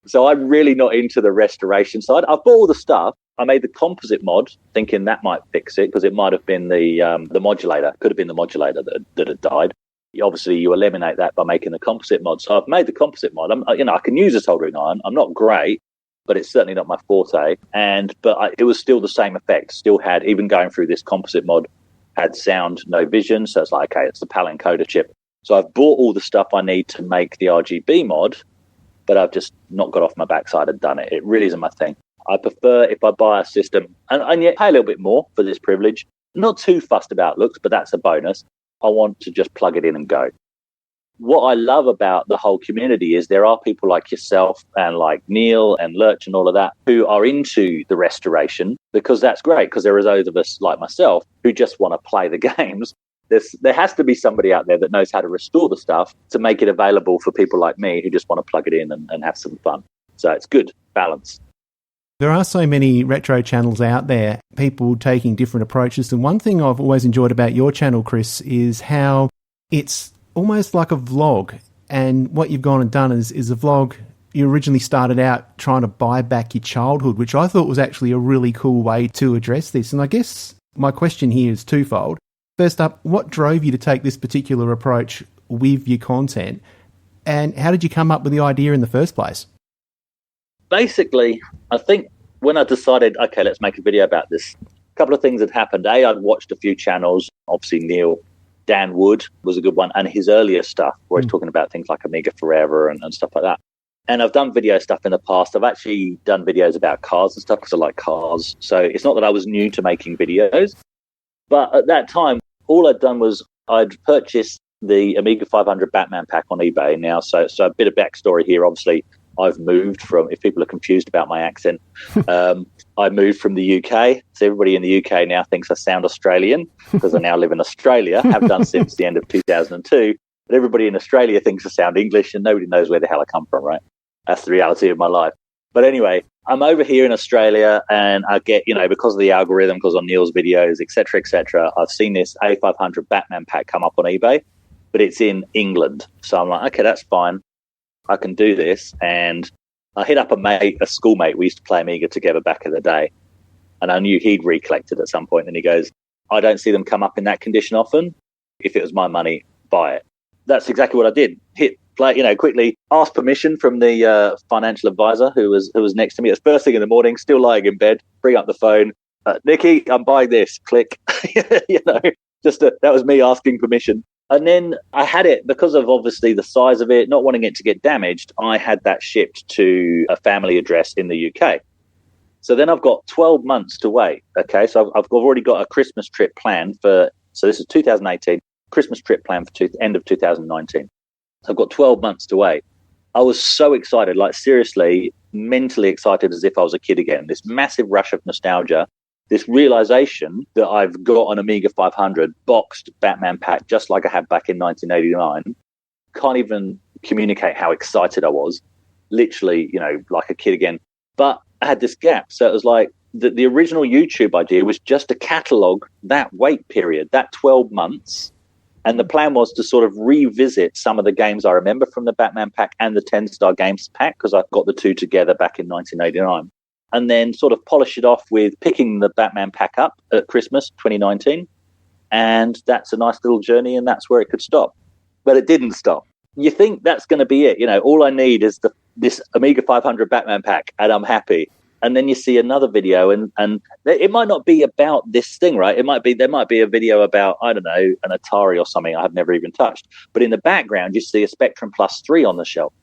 Speaker 2: So I'm really not into the restoration side. I've bought all the stuff. I made the composite mod thinking that might fix it, because it might have been the modulator. Could have been the modulator that had died. Obviously, you eliminate that by making the composite mod. So I've made the composite mod. I can use a soldering iron. I'm not great, but it's certainly not my forte. It was still the same effect. Still had, even going through this composite mod, had sound, no vision. So it's like, okay, it's the PAL encoder chip. So I've bought all the stuff I need to make the RGB mod, but I've just not got off my backside and done it. It really isn't my thing. I prefer if I buy a system and yet pay a little bit more for this privilege. Not too fussed about looks, but that's a bonus. I want to just plug it in and go. What I love about the whole community is there are people like yourself and like Neil and Lurch and all of that who are into the restoration, because that's great, because there is those of us like myself who just want to play the games. There has to be somebody out there that knows how to restore the stuff to make it available for people like me who just want to plug it in and have some fun. So it's good balance.
Speaker 1: There are so many retro channels out there, people taking different approaches. And one thing I've always enjoyed about your channel, Chris, is how it's almost like a vlog. And what you've gone and done is a vlog. You originally started out trying to buy back your childhood, which I thought was actually a really cool way to address this. And I guess my question here is twofold. First up, what drove you to take this particular approach with your content? And how did you come up with the idea in the first place?
Speaker 2: Basically, I think when I decided, okay, let's make a video about this, a couple of things had happened. I'd watched a few channels. Obviously, Dan Wood was a good one, and his earlier stuff, where he's talking about things like Amiga Forever and stuff like that. And I've done video stuff in the past. I've actually done videos about cars and stuff because I like cars. So it's not that I was new to making videos. But at that time, all I'd done was I'd purchased the Amiga 500 Batman pack on eBay now. So a bit of backstory here. Obviously, I've moved from, if people are confused about my accent, I moved from the UK. So everybody in the UK now thinks I sound Australian because I now live in Australia, have done since the end of 2002. But everybody in Australia thinks I sound English and nobody knows where the hell I come from, right? That's the reality of my life. But anyway, I'm over here in Australia and I get, because of the algorithm, because on Neil's videos, etc., I've seen this A500 Batman pack come up on eBay, but it's in England. So I'm like, okay, that's fine. I can do this. And I hit up a schoolmate. We used to play Amiga together back in the day. And I knew he'd recollected at some point. And he goes, I don't see them come up in that condition often. If it was my money, buy it. That's exactly what I did. Hit play, quickly ask permission from the financial advisor who was next to me. It's first thing in the morning, still lying in bed, bring up the phone. Nikki, I'm buying this. Click. That was me asking permission. And then I had it, because of obviously the size of it, not wanting it to get damaged, I had that shipped to a family address in the UK. So then I've got 12 months to wait. Okay, so I've already got a Christmas trip planned so this is 2018, Christmas trip planned for end of 2019. So I've got 12 months to wait. I was so excited, like seriously, mentally excited as if I was a kid again. This massive rush of nostalgia, this realization that I've got an Amiga 500 boxed Batman pack just like I had back in 1989. Can't even communicate how excited I was. Literally, like a kid again. But I had this gap. So it was like the original YouTube idea was just to catalog that wait period, that 12 months. And the plan was to sort of revisit some of the games I remember from the Batman pack and the 10-Star Games pack, because I got the two together back in 1989. And then sort of polish it off with picking the Batman pack up at Christmas 2019. And that's a nice little journey, and that's where it could stop. But it didn't stop. You think that's going to be it. All I need is this Amiga 500 Batman pack, and I'm happy. And then you see another video, and it might not be about this thing, right? There might be a video about, I don't know, an Atari or something I've never even touched. But in the background, you see a Spectrum Plus 3 on the shelf.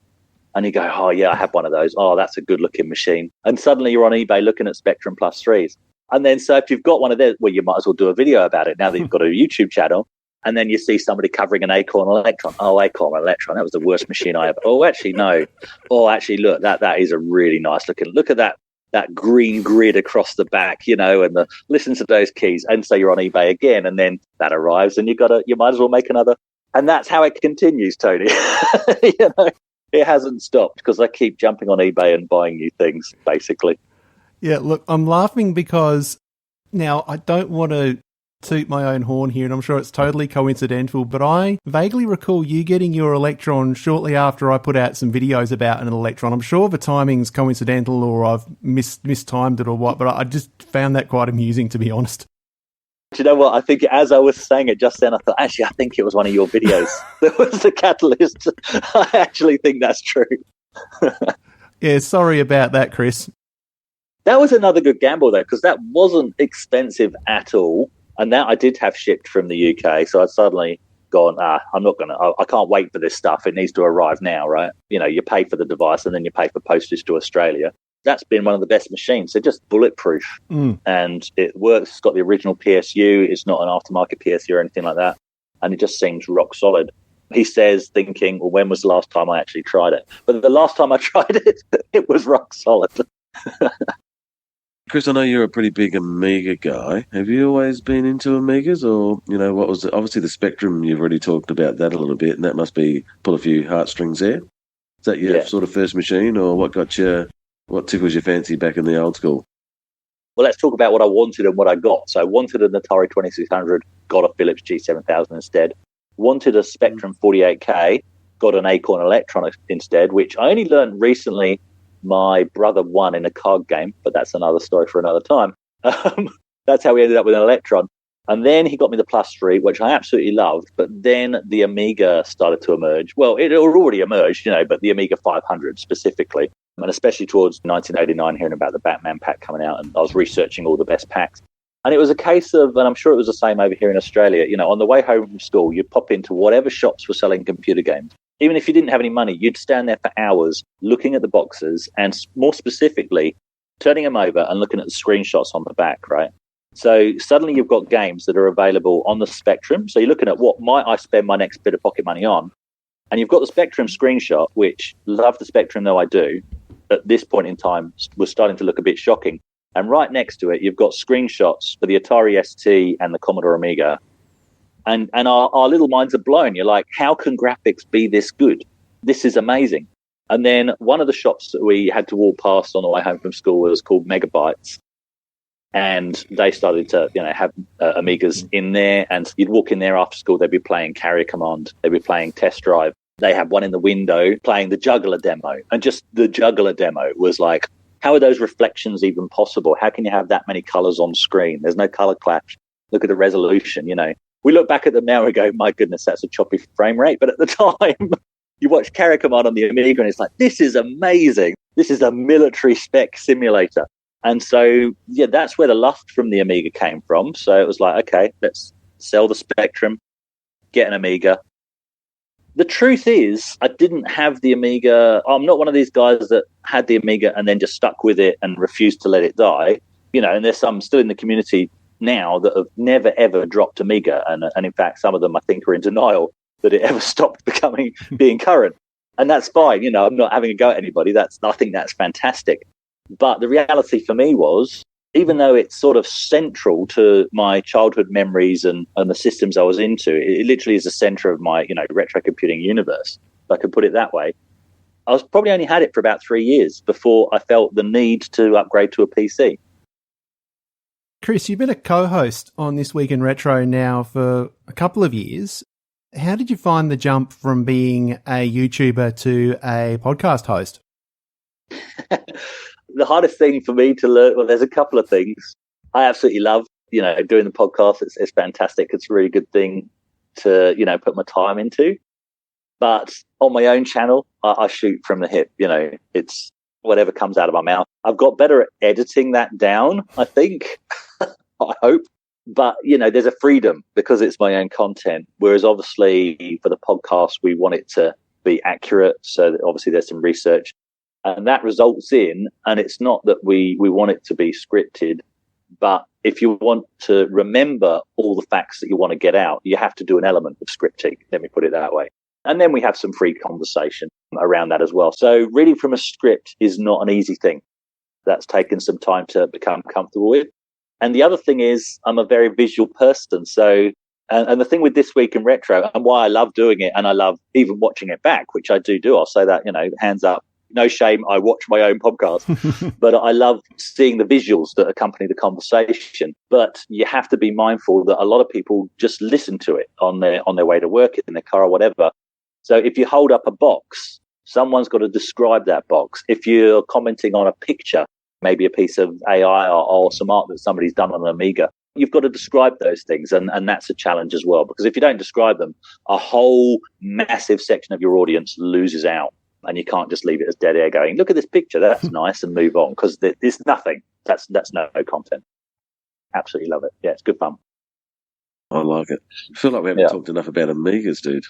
Speaker 2: And you go, oh, yeah, I have one of those. Oh, that's a good-looking machine. And suddenly you're on eBay looking at Spectrum Plus 3s. And then so if you've got one of those, well, you might as well do a video about it now that you've got a YouTube channel. And then you see somebody covering an Acorn Electron. Oh, Acorn Electron, that was the worst machine I ever. Oh, actually, no. Oh, actually, look, that is a really nice looking. Look at that green grid across the back, and listen to those keys. And so you're on eBay again, and then that arrives, and you might as well make another. And that's how it continues, Tony. It hasn't stopped because I keep jumping on eBay and buying new things, basically.
Speaker 1: Yeah, look, I'm laughing because now I don't want to toot my own horn here, and I'm sure it's totally coincidental, but I vaguely recall you getting your Electron shortly after I put out some videos about an Electron. I'm sure the timing's coincidental, or I've mistimed it or what, but I just found that quite amusing, to be honest.
Speaker 2: Do you know what? I think as I was saying it just then, I thought, actually, I think it was one of your videos that was the catalyst. I actually think that's true.
Speaker 1: Yeah, sorry about that, Chris.
Speaker 2: That was another good gamble, though, because that wasn't expensive at all. And that I did have shipped from the UK. So I'd suddenly gone, I'm not going to, I can't wait for this stuff. It needs to arrive now, right? You pay for the device and then you pay for postage to Australia. That's been one of the best machines. They're just bulletproof and it works. It's got the original PSU. It's not an aftermarket PSU or anything like that. And it just seems rock solid. He says, thinking, well, when was the last time I actually tried it? But the last time I tried it, it was rock solid.
Speaker 4: Chris, I know you're a pretty big Amiga guy. Have you always been into Amigas, or, what was obviously the Spectrum, you've already talked about that a little bit, and that must pull a few heartstrings there. Is that your sort of first machine, or what tickles your fancy back in the old school?
Speaker 2: Well, let's talk about what I wanted and what I got. So I wanted an Atari 2600, got a Philips G7000 instead. Wanted a Spectrum 48K, got an Acorn Electron instead, which I only learned recently. My brother won in a card game, but that's another story for another time. That's how we ended up with an Electron. And then he got me the Plus 3, which I absolutely loved. But then the Amiga started to emerge. Well, it already emerged, but the Amiga 500 specifically. And especially towards 1989, hearing about the Batman pack coming out, and I was researching all the best packs. And it was a case of, and I'm sure it was the same over here in Australia, on the way home from school, you'd pop into whatever shops were selling computer games. Even if you didn't have any money, you'd stand there for hours looking at the boxes and more specifically turning them over and looking at the screenshots on the back, right? So suddenly you've got games that are available on the Spectrum. So you're looking at what might I spend my next bit of pocket money on. And you've got the Spectrum screenshot, which, love the Spectrum though I do, at this point in time was starting to look a bit shocking. And right next to it, you've got screenshots for the Atari ST and the Commodore Amiga. And our little minds are blown. You're like, how can graphics be this good? This is amazing. And then one of the shops that we had to walk past on the way home from school was called Megabytes. And they started to, have Amigas in there. And you'd walk in there after school, they'd be playing Carrier Command. They'd be playing Test Drive. They had one in the window playing the Juggler demo. And just the Juggler demo was like, how are those reflections even possible? How can you have that many colors on screen? There's no color clash. Look at the resolution, We look back at them now and go, my goodness, that's a choppy frame rate. But at the time, you watch Carrier Command on the Amiga and it's like, this is amazing. This is a military spec simulator. And so, that's where the lust from the Amiga came from. So it was like, okay, let's sell the Spectrum, get an Amiga. The truth is, I didn't have the Amiga. I'm not one of these guys that had the Amiga and then just stuck with it and refused to let it die. And there's some still in the community now that have never, ever dropped Amiga. And in fact, some of them, I think, are in denial that it ever stopped being current. And that's fine. I'm not having a go at anybody. I think that's fantastic. But the reality for me was, even though it's sort of central to my childhood memories and the systems I was into, it literally is the center of my, retro computing universe, if I could put it that way. I was probably only had it for about 3 years before I felt the need to upgrade to a PC.
Speaker 1: Chris, you've been a co-host on This Week in Retro now for a couple of years. How did you find the jump from being a YouTuber to a podcast host?
Speaker 2: The hardest thing for me to learn, well, there's a couple of things. I absolutely love, doing the podcast. It's fantastic. It's a really good thing to, put my time into. But on my own channel, I shoot from the hip. It's whatever comes out of my mouth. I've got better at editing that down, I think. I hope. But, there's a freedom because it's my own content. Whereas obviously for the podcast, we want it to be accurate. So obviously there's some research. And that results in, and it's not that we want it to be scripted, but if you want to remember all the facts that you want to get out, you have to do an element of scripting. Let me put it that way. And then we have some free conversation around that as well. So reading from a script is not an easy thing. That's taken some time to become comfortable with. And the other thing is I'm a very visual person. So, and the thing with This Week in Retro and why I love doing it and I love even watching it back, which I do. I'll say that, hands up. No shame, I watch my own podcast, but I love seeing the visuals that accompany the conversation. But you have to be mindful that a lot of people just listen to it on their way to work, in their car or whatever. So if you hold up a box, someone's got to describe that box. If you're commenting on a picture, maybe a piece of AI or some art that somebody's done on an Amiga, you've got to describe those things. And that's a challenge as well, because if you don't describe them, a whole massive section of your audience loses out. And you can't just leave it as dead air going, look at this picture, that's nice, and move on, because there's nothing. That's no content. Absolutely love it. Yeah, it's good fun.
Speaker 4: I like it. I feel like we haven't talked enough about Amigas, dude.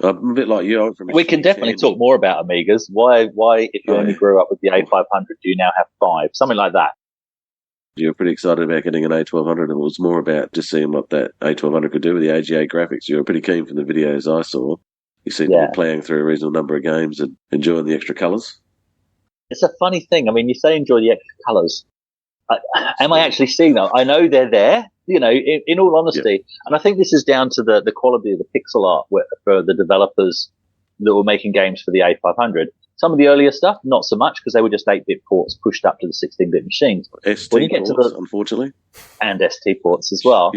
Speaker 4: I'm a bit like you.
Speaker 2: We can definitely talk more about Amigas. Why, if you only grew up with the A500, do you now have 5? Something like that.
Speaker 4: You were pretty excited about getting an A1200. It was more about just seeing what that A1200 could do with the AGA graphics. You were pretty keen from the videos I saw. You seem to be playing through a reasonable number of games and enjoying the extra colours.
Speaker 2: It's a funny thing. I mean, you say enjoy the extra colours. Am I actually seeing them? I know they're there, in all honesty. Yeah. And I think this is down to the quality of the pixel art for the developers that were making games for the A500. Some of the earlier stuff, not so much, because they were just 8-bit ports pushed up to the 16-bit machines.
Speaker 4: ST ports, unfortunately.
Speaker 2: And ST ports as well.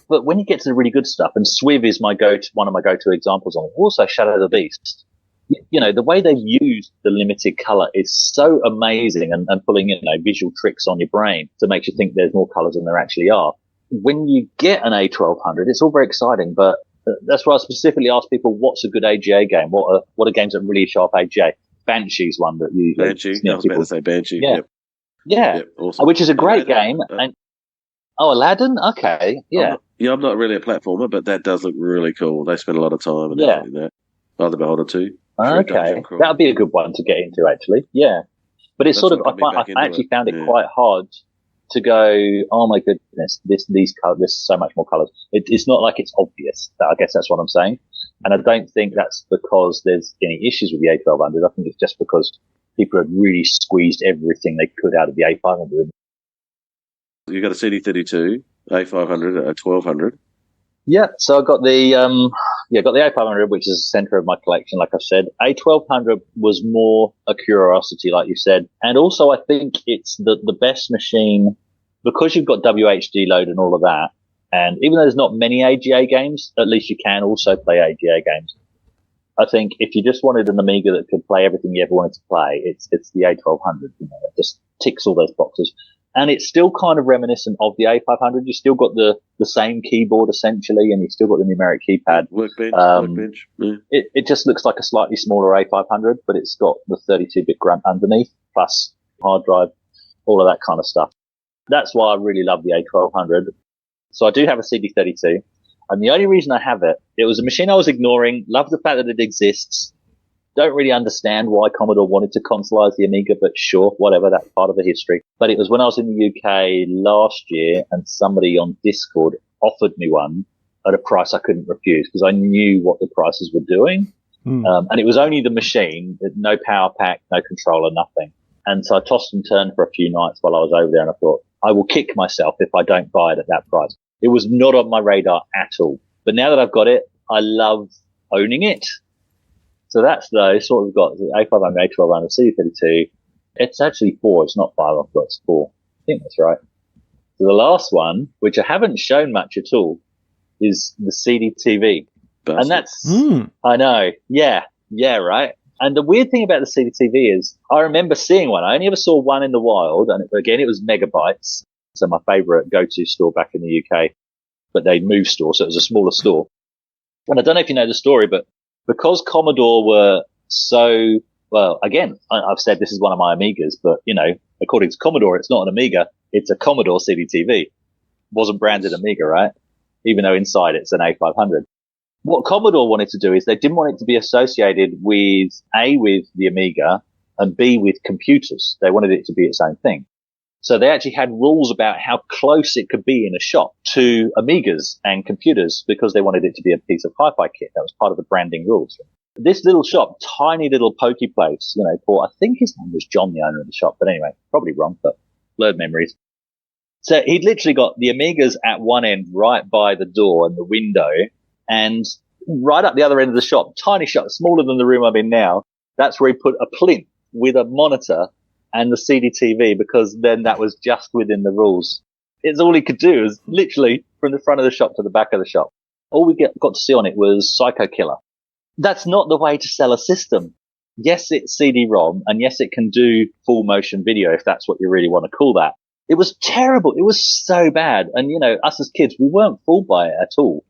Speaker 2: But when you get to the really good stuff, and Swiv is one of my go-to examples on it, also Shadow of the Beast, the way they've used the limited color is so amazing and pulling, visual tricks on your brain to make you think there's more colors than there actually are. When you get an A1200, it's all very exciting, but that's why I specifically ask people, what's a good AGA game? What are games that really show off AGA? Banshee's one that you...
Speaker 4: Banshee? I was about to say Banshee.
Speaker 2: Yeah. Yeah. Awesome. Which is a great game. Aladdin? Okay. Yeah.
Speaker 4: I'm not really a platformer, but that does look really cool. They spend a lot of time and effort in that. Oh, the Beholder 2.
Speaker 2: Okay. That would be a good one to get into, actually. Yeah. But it's sort of, I actually found it quite hard to go, oh my goodness, these colors, there's so much more colors. It's not like it's obvious. I guess that's what I'm saying. And I don't think that's because there's any issues with the A1200. I think it's just because people have really squeezed everything they could out of the A500.
Speaker 4: You've got a CD32, A500, a 1200.
Speaker 2: Yeah, so I got the Yeah, got the A500, which is the center of my collection, like I've said. A1200 was more a curiosity, like you said. And also, I think it's the best machine because you've got WHD load and all of that. And even though there's not many AGA games, at least you can also play AGA games. I think if you just wanted an Amiga that could play everything you ever wanted to play, it's the A1200. You know, it just ticks all those boxes. And it's still kind of reminiscent of the A500. You still got the same keyboard essentially, and you still got the numeric keypad.
Speaker 4: Workbench. Yeah.
Speaker 2: It just looks like a slightly smaller A500, but it's got the 32-bit grump underneath, plus hard drive, all of that kind of stuff. That's why I really love the A1200. So I do have a CD32, and the only reason I have it was a machine I was ignoring, love the fact that it exists. Don't really understand why Commodore wanted to consolize the Amiga, but sure, whatever, that's part of the history. But it was when I was in the UK last year and somebody on Discord offered me one at a price I couldn't refuse because I knew what the prices were doing. And it was only the machine, no power pack, no controller, nothing. And so I tossed and turned for a few nights while I was over there, and I thought, I will kick myself if I don't buy it at that price. It was not on my radar at all. But now that I've got it, I love owning it. So that's sort of got the A500, A1200, CD32. It's actually 4. It's not 5. I've got it's 4. I think that's right. So the last one, which I haven't shown much at all, is the CD-TV. And that's, I know. Yeah, right. And the weird thing about the CD-TV is I remember seeing one. I only ever saw one in the wild. And again, it was Megabytes. So my favorite go-to store back in the UK, but they moved store. So it was a smaller store. And I don't know if you know the story, but because Commodore were so, well, again, I've said this is one of my Amigas, but, you know, according to Commodore, it's not an Amiga. It's a Commodore CD-TV. Wasn't branded Amiga, right? Even though inside it's an A500. What Commodore wanted to do is they didn't want it to be associated with, A, with the Amiga, and B, with computers. They wanted it to be its own thing. So they actually had rules about how close it could be in a shop to Amigas and computers because they wanted it to be a piece of hi-fi kit. That was part of the branding rules. This little shop, tiny little pokey place, you know, I think his name was John, the owner of the shop, but anyway, probably wrong, but blurred memories. So he'd literally got the Amigas at one end right by the door and the window, and right up the other end of the shop, tiny shop, smaller than the room I'm in now, that's where he put a plinth with a monitor and the CD-TV, because then that was just within the rules. It's all he could do is literally from the front of the shop to the back of the shop. All we got to see on it was Psycho Killer. That's not the way to sell a system. Yes, it's CD-ROM, and yes, it can do full motion video if that's what you really want to call that. It was terrible. It was so bad. And, you know, us as kids, we weren't fooled by it at all.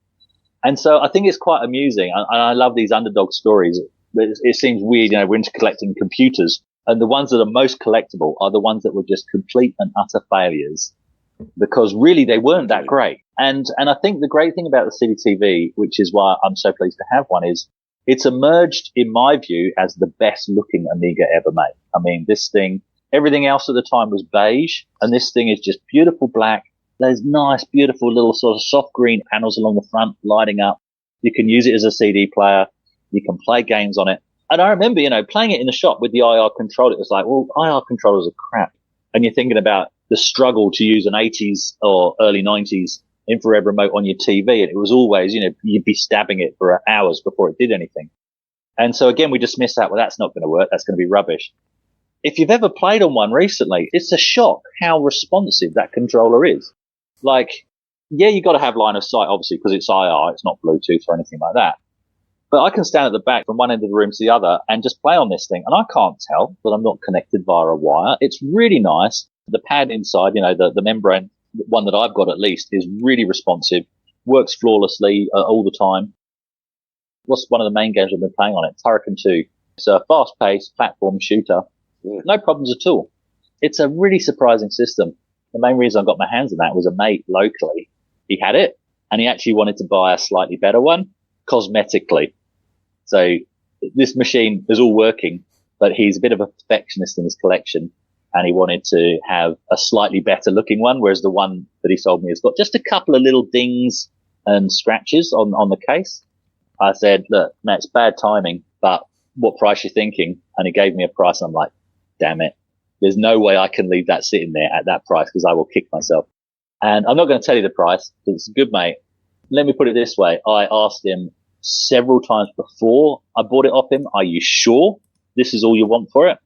Speaker 2: And so I think it's quite amusing. And I love these underdog stories. It seems weird, you know, we're into collecting computers. And the ones that are most collectible are the ones that were just complete and utter failures, because really they weren't that great. And I think the great thing about the CD-TV, which is why I'm so pleased to have one, is it's emerged, in my view, as the best looking Amiga ever made. I mean, this thing, everything else at the time was beige, and this thing is just beautiful black. There's nice, beautiful little sort of soft green panels along the front lighting up. You can use it as a CD player. You can play games on it. And I remember, you know, playing it in the shop with the IR controller. It was like, well, IR controllers are crap. And you're thinking about the struggle to use an 80s or early 90s infrared remote on your TV. And it was always, you know, you'd be stabbing it for hours before it did anything. And so again, we dismiss that. Well, that's not going to work. That's going to be rubbish. If you've ever played on one recently, it's a shock how responsive that controller is. Like, yeah, you got to have line of sight, obviously, because it's IR. It's not Bluetooth or anything like that. But I can stand at the back from one end of the room to the other and just play on this thing. And I can't tell that I'm not connected via a wire. It's really nice. The pad inside, you know, the membrane, one that I've got at least, is really responsive, works flawlessly all the time. What's one of the main games I've been playing on it? Turrican 2. It's a fast-paced platform shooter. Yeah. No problems at all. It's a really surprising system. The main reason I got my hands on that was a mate locally. He had it, and he actually wanted to buy a slightly better one, cosmetically. So this machine is all working, but he's a bit of a perfectionist in his collection, and he wanted to have a slightly better looking one, whereas the one that he sold me has got just a couple of little dings and scratches on the case. I said, look, Matt, it's bad timing, but what price you thinking? And he gave me a price, and I'm like, damn it. There's no way I can leave that sitting there at that price, because I will kick myself. And I'm not going to tell you the price, because it's a good mate. Let me put it this way. I asked him several times before I bought it off him, are you sure this is all you want for it?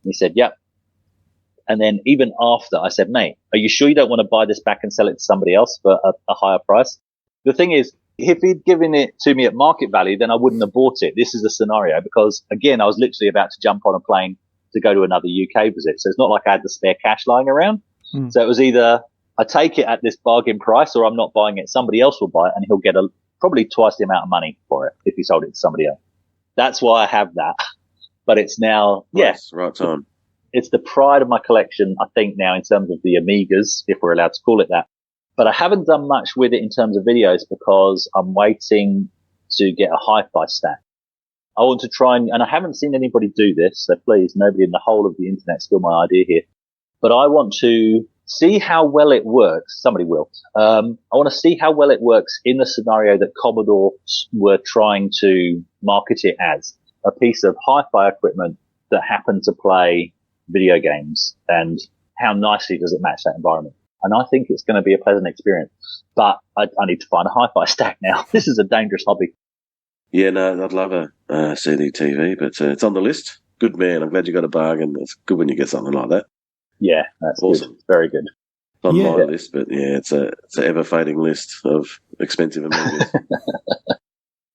Speaker 2: And he said, yep. And then even after, I said, mate, are you sure you don't want to buy this back and sell it to somebody else for a higher price? The thing is, if he'd given it to me at market value, then I wouldn't have bought it. This is the scenario because, again, I was literally about to jump on a plane to go to another UK visit. So it's not like I had the spare cash lying around. So it was either I take it at this bargain price or I'm not buying it. Somebody else will buy it and he'll get probably twice the amount of money for it if he sold it to somebody else. That's why I have that. But it's now,
Speaker 4: yes, right time.
Speaker 2: It's the pride of my collection, I think, now in terms of the Amigas, if we're allowed to call it that. But I haven't done much with it in terms of videos because I'm waiting to get a hi-fi stack. I want to try and I haven't seen anybody do this, so please, nobody in the whole of the internet steal my idea here. But I want to see how well it works. Somebody will. I want to see how well it works in the scenario that Commodore were trying to market it as a piece of hi-fi equipment that happened to play video games, and how nicely does it match that environment. And I think it's going to be a pleasant experience. But I need to find a hi-fi stack now. This is a dangerous hobby.
Speaker 4: Yeah, no, I'd love a CD TV, but it's on the list. Good man. I'm glad you got a bargain. It's good when you get something like that.
Speaker 2: Yeah, that's
Speaker 4: awesome.
Speaker 2: Good. Very good.
Speaker 4: It's on my list, but yeah, it's an ever-fading list of expensive Amigas.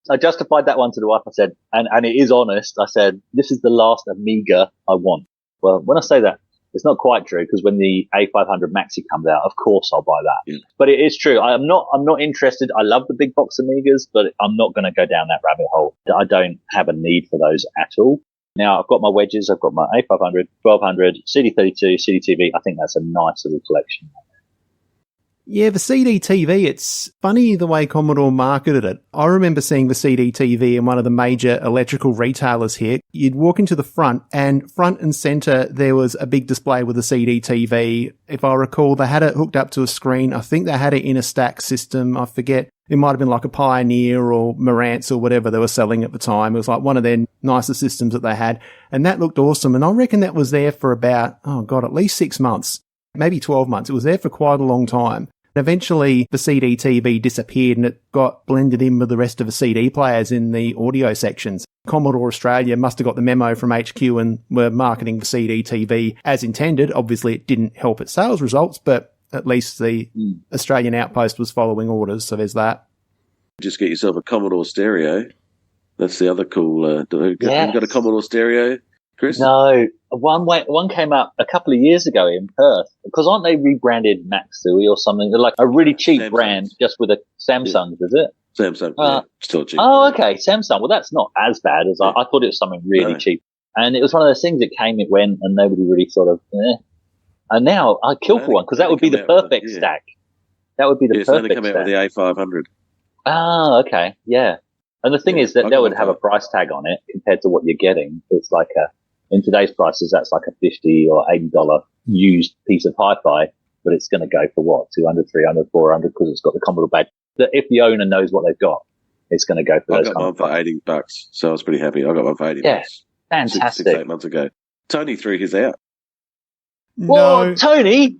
Speaker 2: I justified that one to the wife. I said, and it is honest, I said, this is the last Amiga I want. Well, when I say that, it's not quite true because when the A500 Maxi comes out, of course I'll buy that. Yeah. But it is true. I'm not interested. I love the big box Amigas, but I'm not going to go down that rabbit hole. I don't have a need for those at all. Now I've got my wedges. I've got my A500, 1200, CD32, CD-TV. I think that's a nice little collection.
Speaker 1: Yeah, the CD-TV, it's funny the way Commodore marketed it. I remember seeing the CD-TV in one of the major electrical retailers here. You'd walk into the front and center, there was a big display with a CD-TV. If I recall, they had it hooked up to a screen. I think they had it in a stack system. I forget. It might have been like a Pioneer or Marantz or whatever they were selling at the time. It was like one of their nicer systems that they had. And that looked awesome. And I reckon that was there for about, at least 6 months, maybe 12 months. It was there for quite a long time. Eventually, the CD-TV disappeared and it got blended in with the rest of the CD players in the audio sections. Commodore Australia must have got the memo from HQ and were marketing the CD-TV as intended. Obviously, it didn't help its sales results, but at least the Australian outpost was following orders, so there's that.
Speaker 4: Just get yourself a Commodore stereo. That's the other cool... Have you got a Commodore stereo, Chris?
Speaker 2: No. One came up a couple of years ago in Perth, because aren't they rebranded Matsui or something? They're like a really cheap brand just with a Samsung, is it?
Speaker 4: Samsung, still cheap.
Speaker 2: Oh, okay, Samsung. Well, that's not as bad as I thought it was something really cheap. And it was one of those things, it came, it went, and nobody really sort of, And now I'd kill for one, because that would be the perfect stack. That would be the perfect stack.
Speaker 4: It's only come out with the A500.
Speaker 2: Ah, okay, yeah. And the thing is that they would have a price tag on it compared to what you're getting. It's like in today's prices, that's like a $50 or $80 used piece of hi-fi, but it's going to go for what? 200, 300, 400 because it's got the Commodore badge. That if the owner knows what they've got, it's going to go for those.
Speaker 4: I got one for $80, so I was pretty happy. I got one for $80.
Speaker 2: Yeah, fantastic.
Speaker 4: 6, 8 months ago. Tony threw his out.
Speaker 2: Whoa, Tony!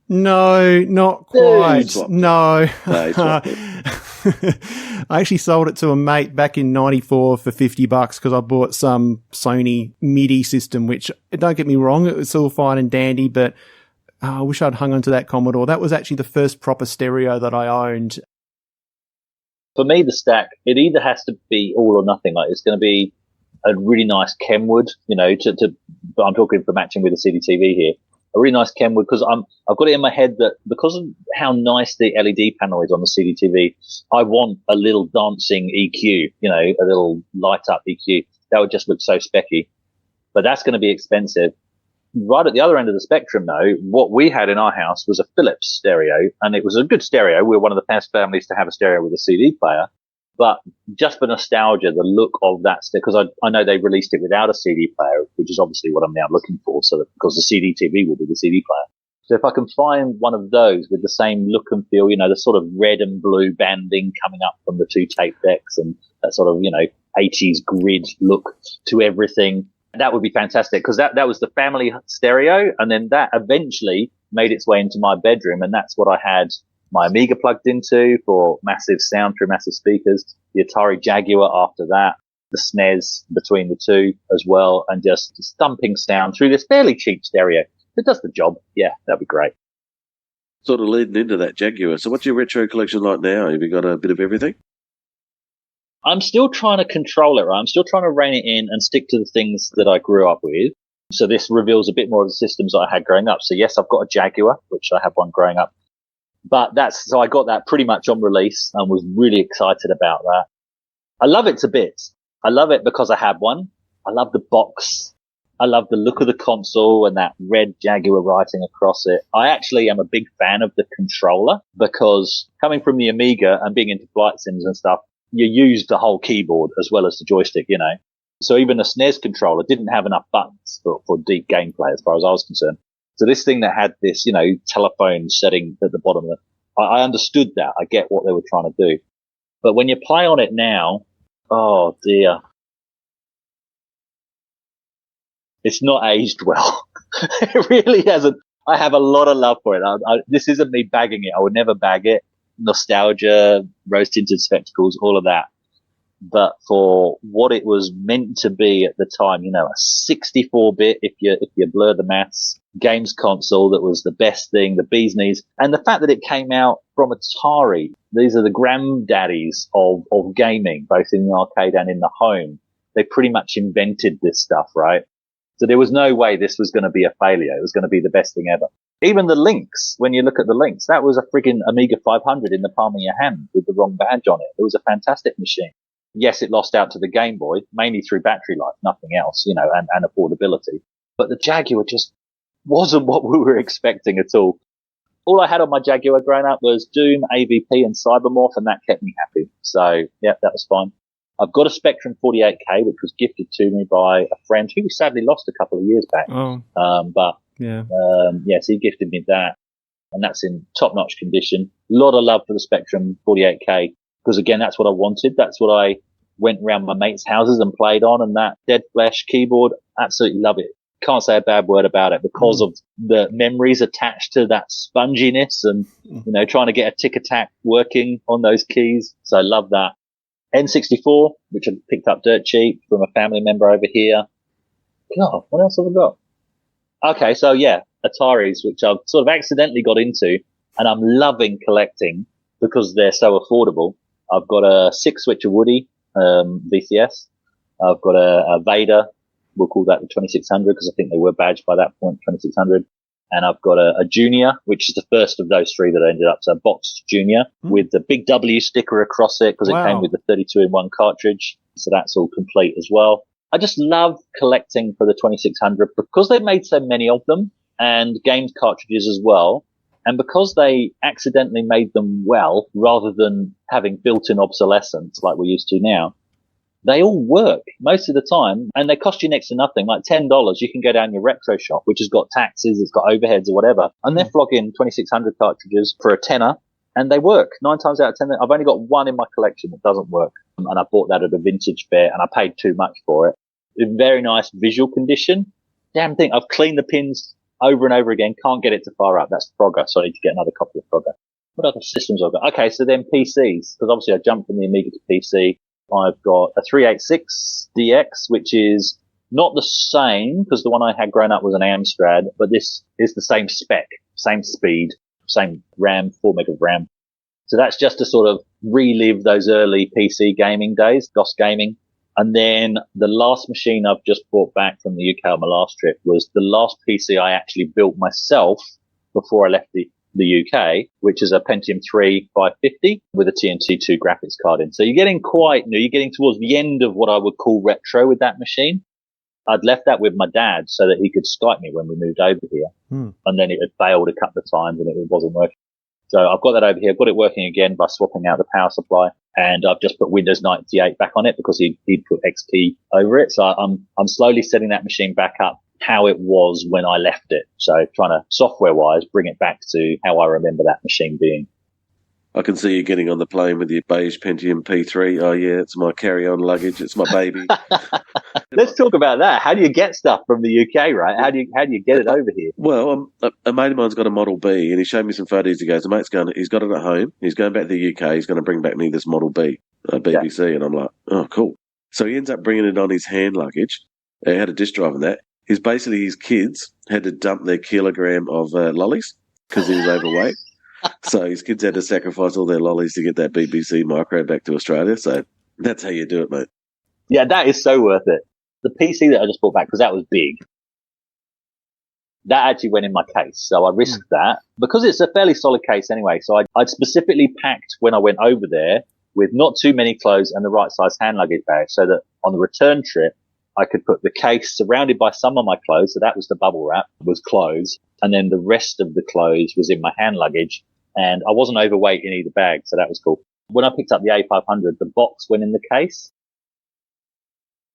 Speaker 1: No, not quite.
Speaker 4: Dude,
Speaker 1: no.
Speaker 4: I
Speaker 1: actually sold it to a mate back in 94 for $50 because I bought some Sony MIDI system, which, don't get me wrong, it was all fine and dandy, but I wish I'd hung on to that Commodore. That was actually the first proper stereo that I owned.
Speaker 2: For me, the stack, it either has to be all or nothing. Like, it's going to be a really nice Kenwood, but I'm talking for matching with the CD-TV here. A really nice Kenwood, because I've got it in my head that because of how nice the LED panel is on the CD-TV, I want a little dancing EQ, a little light up EQ. That would just look so specky. But that's going to be expensive. Right at the other end of the spectrum, though, what we had in our house was a Philips stereo, and it was a good stereo. We were one of the first families to have a stereo with a CD player. But just for nostalgia, the look of that, because I know they released it without a CD player, which is obviously what I'm now looking for, so that because the CD TV will be the CD player. So if I can find one of those with the same look and feel, the sort of red and blue banding coming up from the two tape decks and that sort of, 80s grid look to everything, that would be fantastic, because that was the family stereo, and then that eventually made its way into my bedroom, and that's what I had my Amiga plugged into for massive sound through massive speakers, the Atari Jaguar after that, the SNES between the two as well, and just thumping sound through this fairly cheap stereo. If it does the job, yeah, that'd be great.
Speaker 4: Sort of leading into that Jaguar. So what's your retro collection like now? Have you got a bit of everything?
Speaker 2: I'm still trying to control it, right? I'm still trying to rein it in and stick to the things that I grew up with. So this reveals a bit more of the systems I had growing up. So yes, I've got a Jaguar, which I have one growing up. But so I got that pretty much on release and was really excited about that. I love it to bits. I love it because I have one. I love the box. I love the look of the console and that red Jaguar writing across it. I actually am a big fan of the controller because coming from the Amiga and being into flight sims and stuff, you use the whole keyboard as well as the joystick, you know. So even the SNES controller didn't have enough buttons for deep gameplay as far as I was concerned. So this thing that had this, you know, telephone setting at the bottom of it, I understood that. I get what they were trying to do. But when you play on it now, oh dear. It's not aged well. It really hasn't. I have a lot of love for it. This isn't me bagging it. I would never bag it. Nostalgia, rose-tinted spectacles, all of that. But for what it was meant to be at the time, you know, a 64-bit, if you blur the maths, games console that was the best thing, the bee's knees. And the fact that it came out from Atari, these are the granddaddies of gaming, both in the arcade and in the home. They pretty much invented this stuff, right? So there was no way this was going to be a failure. It was going to be the best thing ever. Even the Lynx, when you look at the Lynx, that was a friggin' Amiga 500 in the palm of your hand with the wrong badge on it. It was a fantastic machine. Yes, it lost out to the Game Boy, mainly through battery life, nothing else, you know, and affordability. But the Jaguar just wasn't what we were expecting at all. All I had on my Jaguar growing up was Doom, AVP, and Cybermorph, and that kept me happy. So, yeah, that was fine. I've got a Spectrum 48K, which was gifted to me by a friend who we sadly lost a couple of years back.
Speaker 5: Oh.
Speaker 2: Yes, he gifted me that, and that's in top-notch condition. A lot of love for the Spectrum 48K, because again, that's what I wanted. That's what I went around my mates' houses and played on, and that Dead Flesh keyboard, absolutely love it. Can't say a bad word about it because of the memories attached to that sponginess and, you know, trying to get a tick attack working on those keys. So I love that. N64, which I picked up dirt cheap from a family member over here. God, what else have I got? Okay, so yeah, Ataris, which I've sort of accidentally got into, and I'm loving collecting because they're so affordable. I've got a 6-switcher Woody, VCS. I've got a Vader. We'll call that the 2600 because I think they were badged by that point, 2600. And I've got a Junior, which is the first of those three that I ended up. So a boxed Junior with the big W sticker across it because it came with the 32-in-1 cartridge. So that's all complete as well. I just love collecting for the 2600 because they've made so many of them and games cartridges as well. And because they accidentally made them well rather than having built-in obsolescence like we're used to now, they all work most of the time and they cost you next to nothing. Like $10, you can go down your retro shop, which has got taxes, it's got overheads or whatever, and they're flogging 2600 cartridges for a tenner and they work 9 times out of 10. I've only got one in my collection that doesn't work, and I bought that at a vintage fair and I paid too much for it. In very nice visual condition. Damn thing. I've cleaned the pins over and over again. Can't get it to fire up. That's Frogger. So I need to get another copy of Frogger. What other systems I've got? Okay. So then PCs, because obviously I jumped from the Amiga to PC. I've got a 386 DX, which is not the same because the one I had growing up was an Amstrad, but this is the same spec, same speed, same RAM, 4 meg of RAM. So that's just to sort of relive those early PC gaming days, DOS gaming. And then the last machine I've just brought back from the UK on my last trip was the last PC I actually built myself before I left the UK, which is a Pentium 3 550 with a TNT2 graphics card in. So you're getting you're getting towards the end of what I would call retro with that machine. I'd left that with my dad so that he could Skype me when we moved over here. And then it had failed a couple of times and it wasn't working. So I've got that over here. I've got it working again by swapping out the power supply. And I've just put Windows 98 back on it because he'd put XP over it. So I'm slowly setting that machine back up how it was when I left it. So trying to software-wise bring it back to how I remember that machine being.
Speaker 4: I can see you getting on the plane with your beige Pentium P3. Oh, yeah, it's my carry-on luggage. It's my baby.
Speaker 2: Let's talk about that. How do you get stuff from the UK, right? How do you get it over here?
Speaker 4: Well, a mate of mine's got a Model B, and he showed me some photos. He goes, the mate's going, he's got it at home. He's going back to the UK. He's going to bring back me this Model B, BBC. Yeah. And I'm like, oh, cool. So he ends up bringing it on his hand luggage. He had a disk drive in that. His kids had to dump their kilogram of lollies because he was overweight. So his kids had to sacrifice all their lollies to get that BBC micro back to Australia. So that's how you do it, mate.
Speaker 2: Yeah, that is so worth it. The PC that I just brought back, because that was big, that actually went in my case. So I risked that because it's a fairly solid case anyway. So I'd specifically packed when I went over there with not too many clothes and the right size hand luggage bag so that on the return trip, I could put the case surrounded by some of my clothes. So that was the bubble wrap, was clothes. And then the rest of the clothes was in my hand luggage. And I wasn't overweight in either bag. So that was cool. When I picked up the A500, the box went in the case.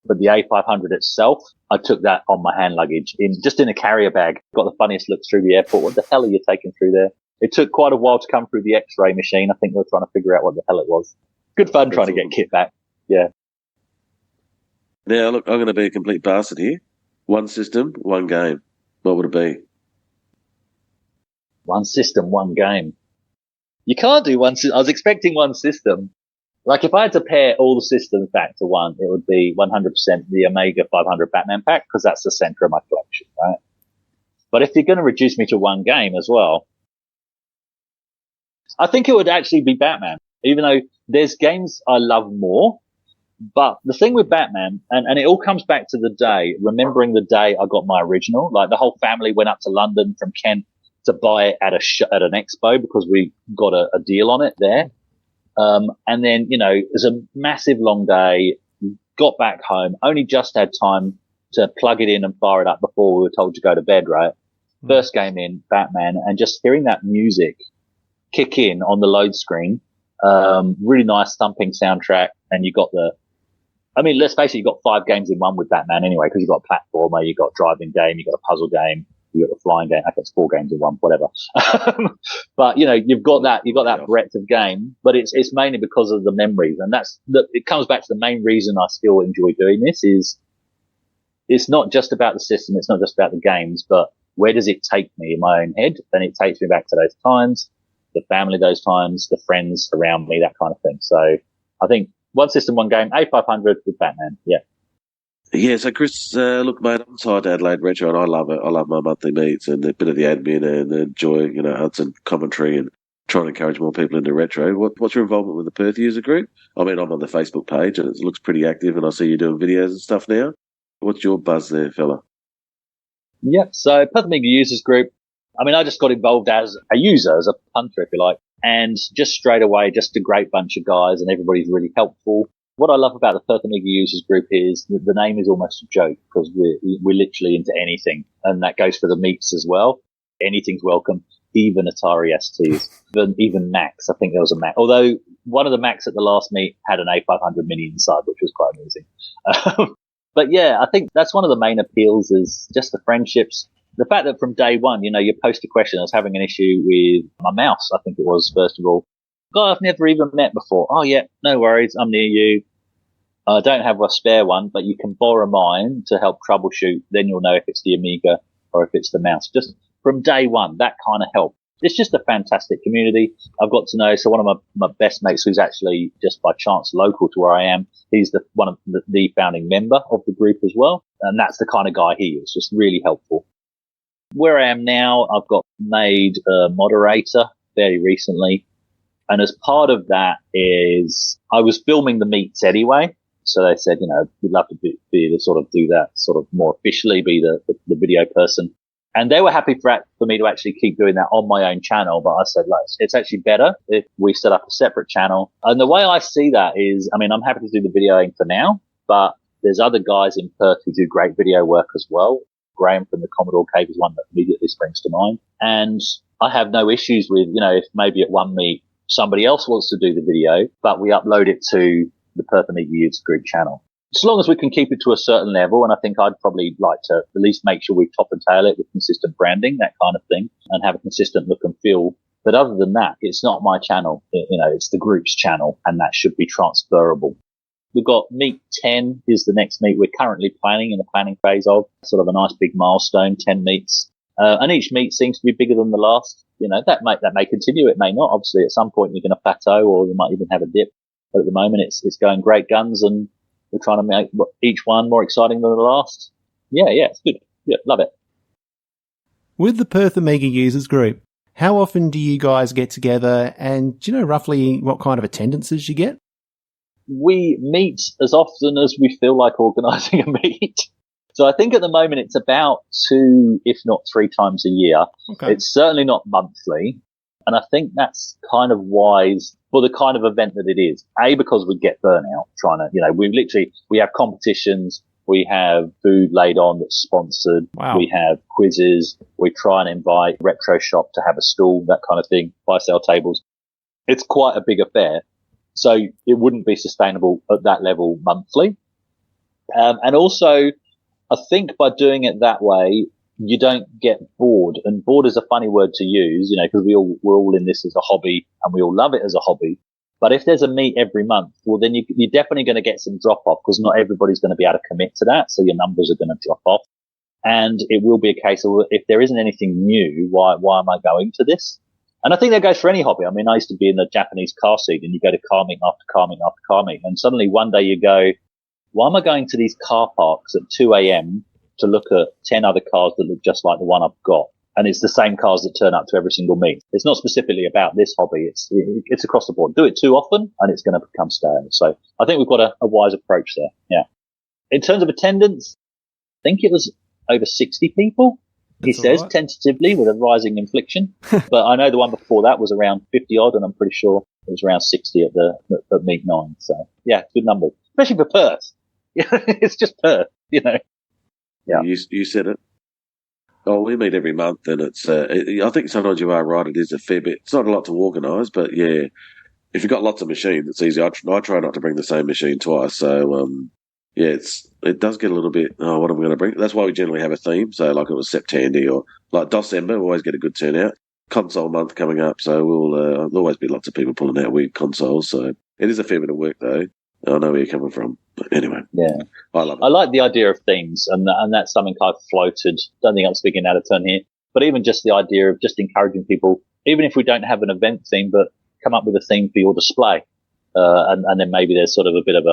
Speaker 2: But the A500 itself, I took that on my hand luggage just in a carrier bag. Got the funniest looks through the airport. What the hell are you taking through there? It took quite a while to come through the X-ray machine. I think they were trying to figure out what the hell it was. Good fun trying to get kit back. Yeah.
Speaker 4: Now, look, I'm going to be a complete bastard here. One system, one game. What would it be?
Speaker 2: One system, one game. You can't do one. I was expecting one system. Like if I had to pair all the systems back to one, it would be 100% the Amiga 500 Batman pack because that's the center of my collection, right? But if you're going to reduce me to one game as well, I think it would actually be Batman, even though there's games I love more. But the thing with Batman, and it all comes back to the day, remembering the day I got my original, like the whole family went up to London from Kent to buy it at an expo because we got a deal on it there. And then, you know, it was a massive long day, got back home, only just had time to plug it in and fire it up before we were told to go to bed, right? First game in, Batman, and just hearing that music kick in on the load screen, really nice thumping soundtrack, and you got let's face it, you got 5 games in one with Batman anyway, because you got a platformer, you got a driving game, you got a puzzle game, you got a flying game. Okay, it's 4 games in one, whatever. But you know, you've got that breadth of game, but it's mainly because of the memories, and it comes back to the main reason I still enjoy doing this is it's not just about the system, it's not just about the games, but where does it take me in my own head? And it takes me back to those times, the family, those times, the friends around me, that kind of thing. So I think one system, one game, A500 with Batman. Yeah.
Speaker 4: Yeah, so Chris, look, mate, I'm tied to Adelaide Retro, and I love it. I love my monthly meets and a bit of the admin and the joy, you know, Hudson commentary and trying to encourage more people into retro. What's your involvement with the Perth user group? I mean, I'm on the Facebook page and it looks pretty active, and I see you doing videos and stuff now. What's your buzz there, fella?
Speaker 2: Yep. So Perth Amiga users group. I mean, I just got involved as a user, as a punter, if you like, and just straight away, just a great bunch of guys, and everybody's really helpful. What I love about the Perth Amiga users group is the name is almost a joke because we're literally into anything, and that goes for the meets as well. Anything's welcome, even Atari STs, even Macs. I think there was a Mac, although one of the Macs at the last meet had an A500 Mini inside, which was quite amusing. But yeah, I think that's one of the main appeals is just the friendships. The fact that from day one, you know, you post a question. I was having an issue with my mouse, I think it was, first of all. Guy I've never even met before. Oh, yeah, no worries. I'm near you. I don't have a spare one, but you can borrow mine to help troubleshoot. Then you'll know if it's the Amiga or if it's the mouse. Just from day one, that kind of help. It's just a fantastic community. I've got to know. So one of my best mates, who's actually just by chance local to where I am, he's one of the founding member of the group as well. And that's the kind of guy he is, just really helpful. Where I am now, I've got made a moderator fairly recently. And as part of that is I was filming the meets anyway. So they said, you know, we'd love to be to sort of do that sort of more officially, be the video person. And they were happy for me to actually keep doing that on my own channel. But I said, like, it's actually better if we set up a separate channel. And the way I see that is, I mean, I'm happy to do the videoing for now, but there's other guys in Perth who do great video work as well. Graham from the Commodore Cave is one that immediately springs to mind. And I have no issues with, you know, if maybe at one meet somebody else wants to do the video, but we upload it to the Perth Amiga Youth Group channel. As long as we can keep it to a certain level, and I think I'd probably like to at least make sure we top and tail it with consistent branding, that kind of thing, and have a consistent look and feel. But other than that, it's not my channel. You know, it's the group's channel, and that should be transferable. We've got meet 10 is the next meet we're currently planning in the planning phase of. Sort of a nice big milestone, 10 meets. And each meet seems to be bigger than the last. You know, that may continue. It may not. Obviously, at some point you're going to plateau or you might even have a dip. But at the moment, it's going great guns and we're trying to make each one more exciting than the last. Yeah, it's good. Yeah, love it.
Speaker 1: With the Perth Amiga users group, how often do you guys get together and do you know roughly what kind of attendances you get?
Speaker 2: We meet as often as we feel like organising a meet. So I think at the moment it's about 2, if not 3 times a year.
Speaker 1: Okay.
Speaker 2: It's certainly not monthly. And I think that's kind of wise for the kind of event that it is. A, because we get burnout trying to, you know, we have competitions. We have food laid on that's sponsored.
Speaker 1: Wow.
Speaker 2: We have quizzes. We try and invite Retro Shop to have a stall, that kind of thing, buy sell tables. It's quite a big affair. So it wouldn't be sustainable at that level monthly. And also, I think by doing it that way, you don't get bored. And bored is a funny word to use, you know, because we're all in this as a hobby and we all love it as a hobby. But if there's a meet every month, well, then you're definitely going to get some drop off because not everybody's going to be able to commit to that. So your numbers are going to drop off. And it will be a case of if there isn't anything new, why am I going to this? And I think that goes for any hobby. I mean, I used to be in the Japanese car seat and you go to car meet after car meet after car meet. And suddenly one day you go, why am I going to these car parks at 2 a.m. to look at 10 other cars that look just like the one I've got? And it's the same cars that turn up to every single meet. It's not specifically about this hobby. It's across the board. Do it too often and it's going to become stale. So I think we've got a wise approach there. Yeah. In terms of attendance, I think it was over 60 people.
Speaker 1: That's
Speaker 2: he says
Speaker 1: right.
Speaker 2: Tentatively with a rising inflection. But I know the one before that was around 50 odd and I'm pretty sure it was around 60 at meet 9. So yeah, good numbers, especially for Perth. It's just Perth, you know. Yeah.
Speaker 4: You said it. Oh, we meet every month, and it's. I think sometimes you are right. It is a fair bit. It's not a lot to organise, but yeah, if you've got lots of machines, it's easy. I try not to bring the same machine twice. So yeah, it does get a little bit. Oh, what am I going to bring? That's why we generally have a theme. So like it was tTandy or like December, we always get a good turnout. Console month coming up, so there'll always be lots of people pulling out weird consoles. So it is a fair bit of work, though. I know where you're coming from. But anyway.
Speaker 2: Yeah.
Speaker 4: I love it.
Speaker 2: I like the idea of themes, and that's something I've floated. Don't think I'm speaking out of turn here, but even just the idea of just encouraging people, even if we don't have an event theme, but come up with a theme for your display. And then maybe there's sort of a bit of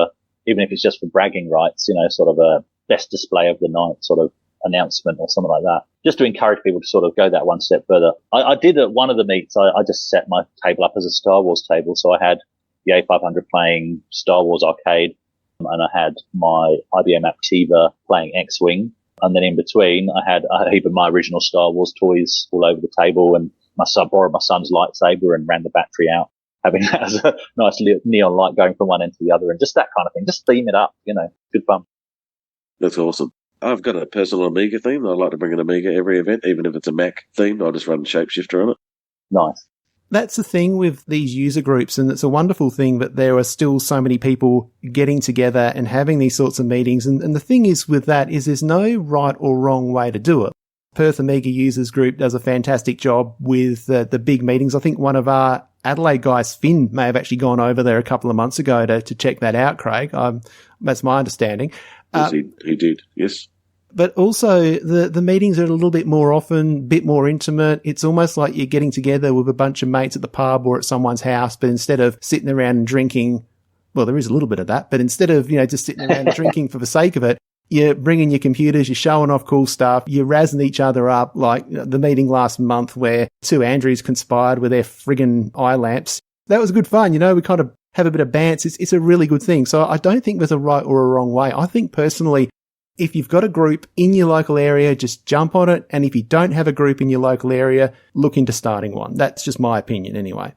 Speaker 2: even if it's just for bragging rights, you know, sort of a best display of the night sort of announcement or something like that, just to encourage people to sort of go that one step further. I did at one of the meets, I just set my table up as a Star Wars table. So I had the A500 playing Star Wars Arcade, and I had my IBM Aptiva playing X-Wing. And then in between, I had a heap of my original Star Wars toys all over the table, and borrowed my son's lightsaber and ran the battery out, having that as a nice neon light going from one end to the other, and just that kind of thing. Just theme it up, you know, good fun.
Speaker 4: That's awesome. I've got a personal Amiga theme. I like to bring an Amiga every event, even if it's a Mac themed. I'll just run Shapeshifter on it.
Speaker 2: Nice.
Speaker 1: That's the thing with these user groups, and it's a wonderful thing that there are still so many people getting together and having these sorts of meetings. And the thing is with that is there's no right or wrong way to do it. Perth Amiga Users Group does a fantastic job with the big meetings. I think one of our Adelaide guys, Finn, may have actually gone over there a couple of months ago to check that out, Craig. That's my understanding.
Speaker 4: Yes, he did, yes.
Speaker 1: But also the meetings are a little bit more often, a bit more intimate. It's almost like you're getting together with a bunch of mates at the pub or at someone's house, but instead of sitting around and drinking, well, there is a little bit of that, but instead of, you know, just sitting around and drinking for the sake of it, you're bringing your computers, you're showing off cool stuff, you're razzing each other up, like the meeting last month where 2 Andrews conspired with their friggin' eye lamps. That was good fun, you know, we kind of have a bit of bants. It's a really good thing. So I don't think there's a right or a wrong way. I think personally, if you've got a group in your local area, just jump on it. And if you don't have a group in your local area, look into starting one. That's just my opinion anyway.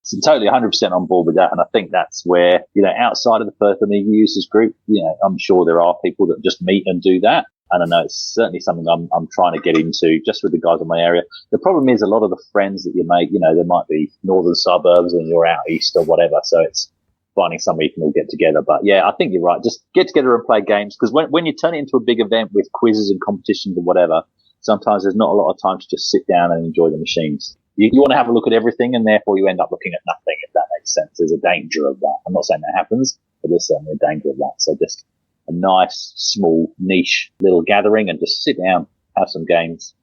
Speaker 2: So totally 100% on board with that. And I think that's where, you know, outside of the Perth Amiga Users Group, you know, I'm sure there are people that just meet and do that. And I know it's certainly something I'm trying to get into just with the guys in my area. The problem is a lot of the friends that you make, you know, there might be northern suburbs and you're out east or whatever. So it's finding somewhere you can all get together. But yeah, I think you're right. Just get together and play games, because when you turn it into a big event with quizzes and competitions and whatever, sometimes there's not a lot of time to just sit down and enjoy the machines. You want to have a look at everything, and therefore you end up looking at nothing, if that makes sense. There's a danger of that. I'm not saying that happens, but there's certainly a danger of that. So just a nice, small, niche little gathering and just sit down, have some games,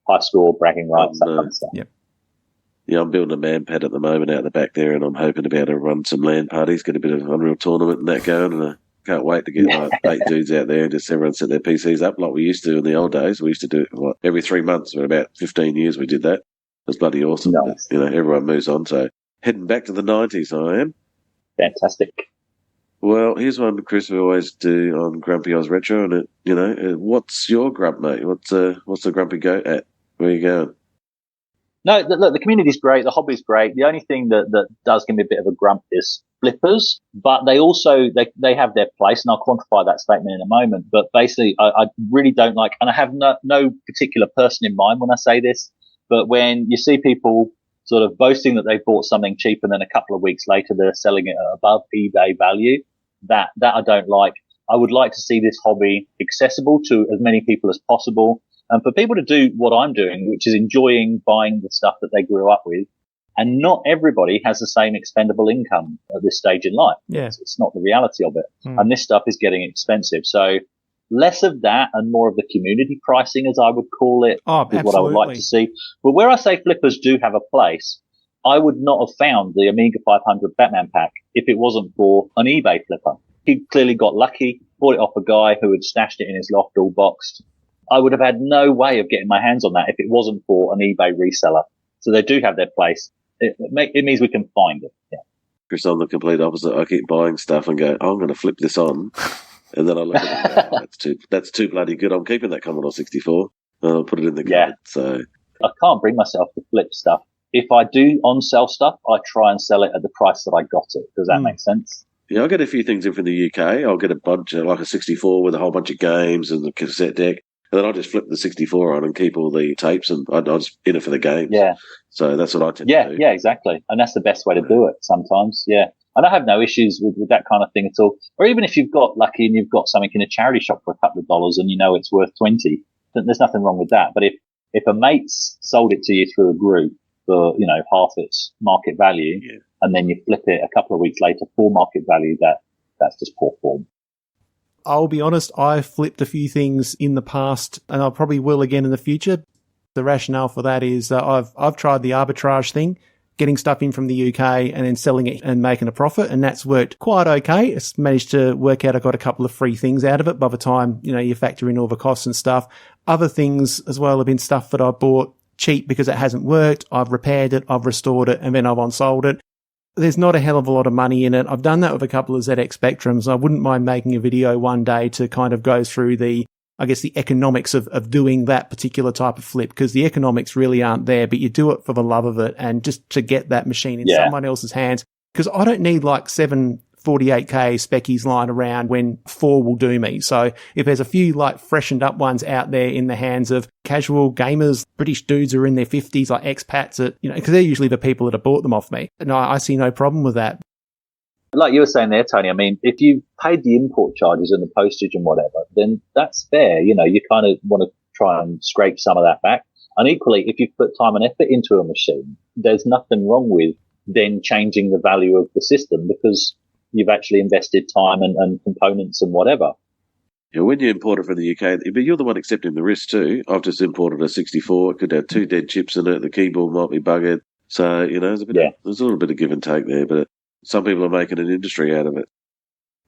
Speaker 2: high score, bragging rights, that kind of stuff.
Speaker 1: Yep.
Speaker 4: Yeah, I'm building a Man Pad at the moment out the back there, and I'm hoping to be able to run some LAN parties, get a bit of Unreal Tournament and that going, and I can't wait to get like 8 dudes out there and just everyone set their PCs up like we used to in the old days. We used to do it like every 3 months for about 15 years we did that. It was bloody awesome.
Speaker 2: Nice.
Speaker 4: But, everyone moves on, so heading back to the 90s I am.
Speaker 2: Fantastic.
Speaker 4: Well, here's one, Chris, we always do on GrumpyOZRetro, and what's your grump, mate? What's the grumpy goat at? Where are you going?
Speaker 2: No, look, the community's great. The hobby's great. The only thing that does give me a bit of a grump is flippers, but they also, they have their place, and I'll quantify that statement in a moment. But basically, I really don't like, and I have no particular person in mind when I say this, but when you see people sort of boasting that they bought something cheap and then a couple of weeks later they're selling it at above eBay value, that I don't like. I would like to see this hobby accessible to as many people as possible. And for people to do what I'm doing, which is enjoying buying the stuff that they grew up with. And not everybody has the same expendable income at this stage in life.
Speaker 1: Yeah.
Speaker 2: It's not the reality of it. And this stuff is getting expensive. So less of that and more of the community pricing, as I would call it, is what I would like to see. But where I say flippers do have a place, I would not have found the Amiga 500 Batman pack if it wasn't for an eBay flipper. He clearly got lucky, bought it off a guy who had stashed it in his loft all boxed. I would have had no way of getting my hands on that if it wasn't for an eBay reseller. So they do have their place. It means we can find it. Yeah.
Speaker 4: Chris, I'm the complete opposite. I keep buying stuff and go, I'm going to flip this on. And then I look at it and go, that's too bloody good. I'm keeping that Commodore 64. I'll put it in the cupboard. So
Speaker 2: I can't bring myself to flip stuff. If I do on-sell stuff, I try and sell it at the price that I got it. Does that make sense?
Speaker 4: Yeah, I'll get a few things in from the UK. I'll get a bunch of, like a 64 with a whole bunch of games and the cassette deck. And then I'll just flip the 64 on and keep all the tapes, and I'll just in it for the games. Yeah. So that's what I tend to do.
Speaker 2: Yeah, exactly. And that's the best way to do it sometimes. Yeah. And I have no issues with that kind of thing at all. Or even if you've got lucky and you've got something in a charity shop for a couple of dollars and you know it's worth 20, then there's nothing wrong with that. But if a mate's sold it to you through a group for, half its market value, and then you flip it a couple of weeks later for market value, that's just poor form.
Speaker 1: I'll be honest, I've flipped a few things in the past, and I probably will again in the future. The rationale for that is I've tried the arbitrage thing, getting stuff in from the UK and then selling it and making a profit, and that's worked quite okay. It's managed to work out I got a couple of free things out of it by the time, you factor in all the costs and stuff. Other things as well have been stuff that I bought cheap because it hasn't worked. I've repaired it, I've restored it, and then I've unsold it. There's not a hell of a lot of money in it. I've done that with a couple of ZX Spectrums. I wouldn't mind making a video one day to kind of go through the economics of doing that particular type of flip, because the economics really aren't there, but you do it for the love of it and just to get that machine in someone else's hands. Because I don't need like 7 48K speckies lying around when 4 will do me. So if there's a few like freshened up ones out there in the hands of casual gamers, British dudes who are in their 50s, like expats, because they're usually the people that have bought them off me. And I see no problem with that.
Speaker 2: Like you were saying there, Tony, I mean, if you paid the import charges and the postage and whatever, then that's fair. You kind of want to try and scrape some of that back. And equally, if you put time and effort into a machine, there's nothing wrong with then changing the value of the system because you've actually invested time and components and whatever.
Speaker 4: Yeah, when you import it from the UK, but you're the one accepting the risk too. I've just imported a 64. It could have 2 dead chips in it. The keyboard might be buggered. So, there's a little bit of give and take there, but some people are making an industry out of it.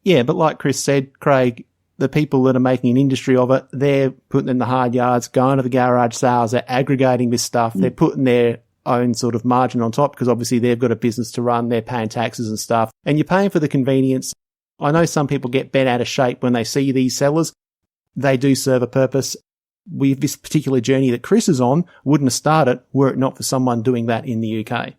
Speaker 1: Yeah, but like Chris said, Craig, the people that are making an industry of it, they're putting in the hard yards, going to the garage sales, they're aggregating this stuff, they're putting their own sort of margin on top because obviously they've got a business to run, they're paying taxes and stuff, and you're paying for the convenience. I know some people get bent out of shape when they see these sellers. They do serve a purpose. With this particular journey that Chris is on, wouldn't have started were it not for someone doing that in the UK.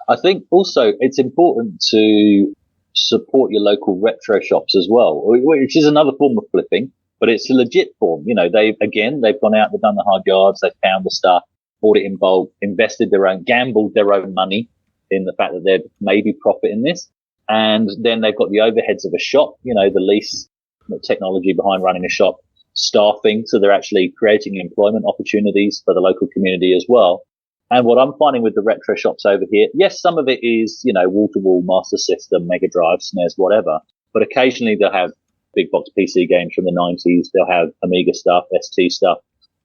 Speaker 2: I think also it's important to support your local retro shops as well, which is another form of flipping, but it's a legit form. They've gone out, they've done the hard yards, they've found the stuff, bought it in bulk, gambled their own money in the fact that they'd maybe profit in this. And then they've got the overheads of a shop, the lease, the technology behind running a shop, staffing. So they're actually creating employment opportunities for the local community as well. And what I'm finding with the retro shops over here, yes, some of it is, wall-to-wall Master System, Mega Drive, SNES, whatever. But occasionally they'll have big box PC games from the 90s. They'll have Amiga stuff, ST stuff,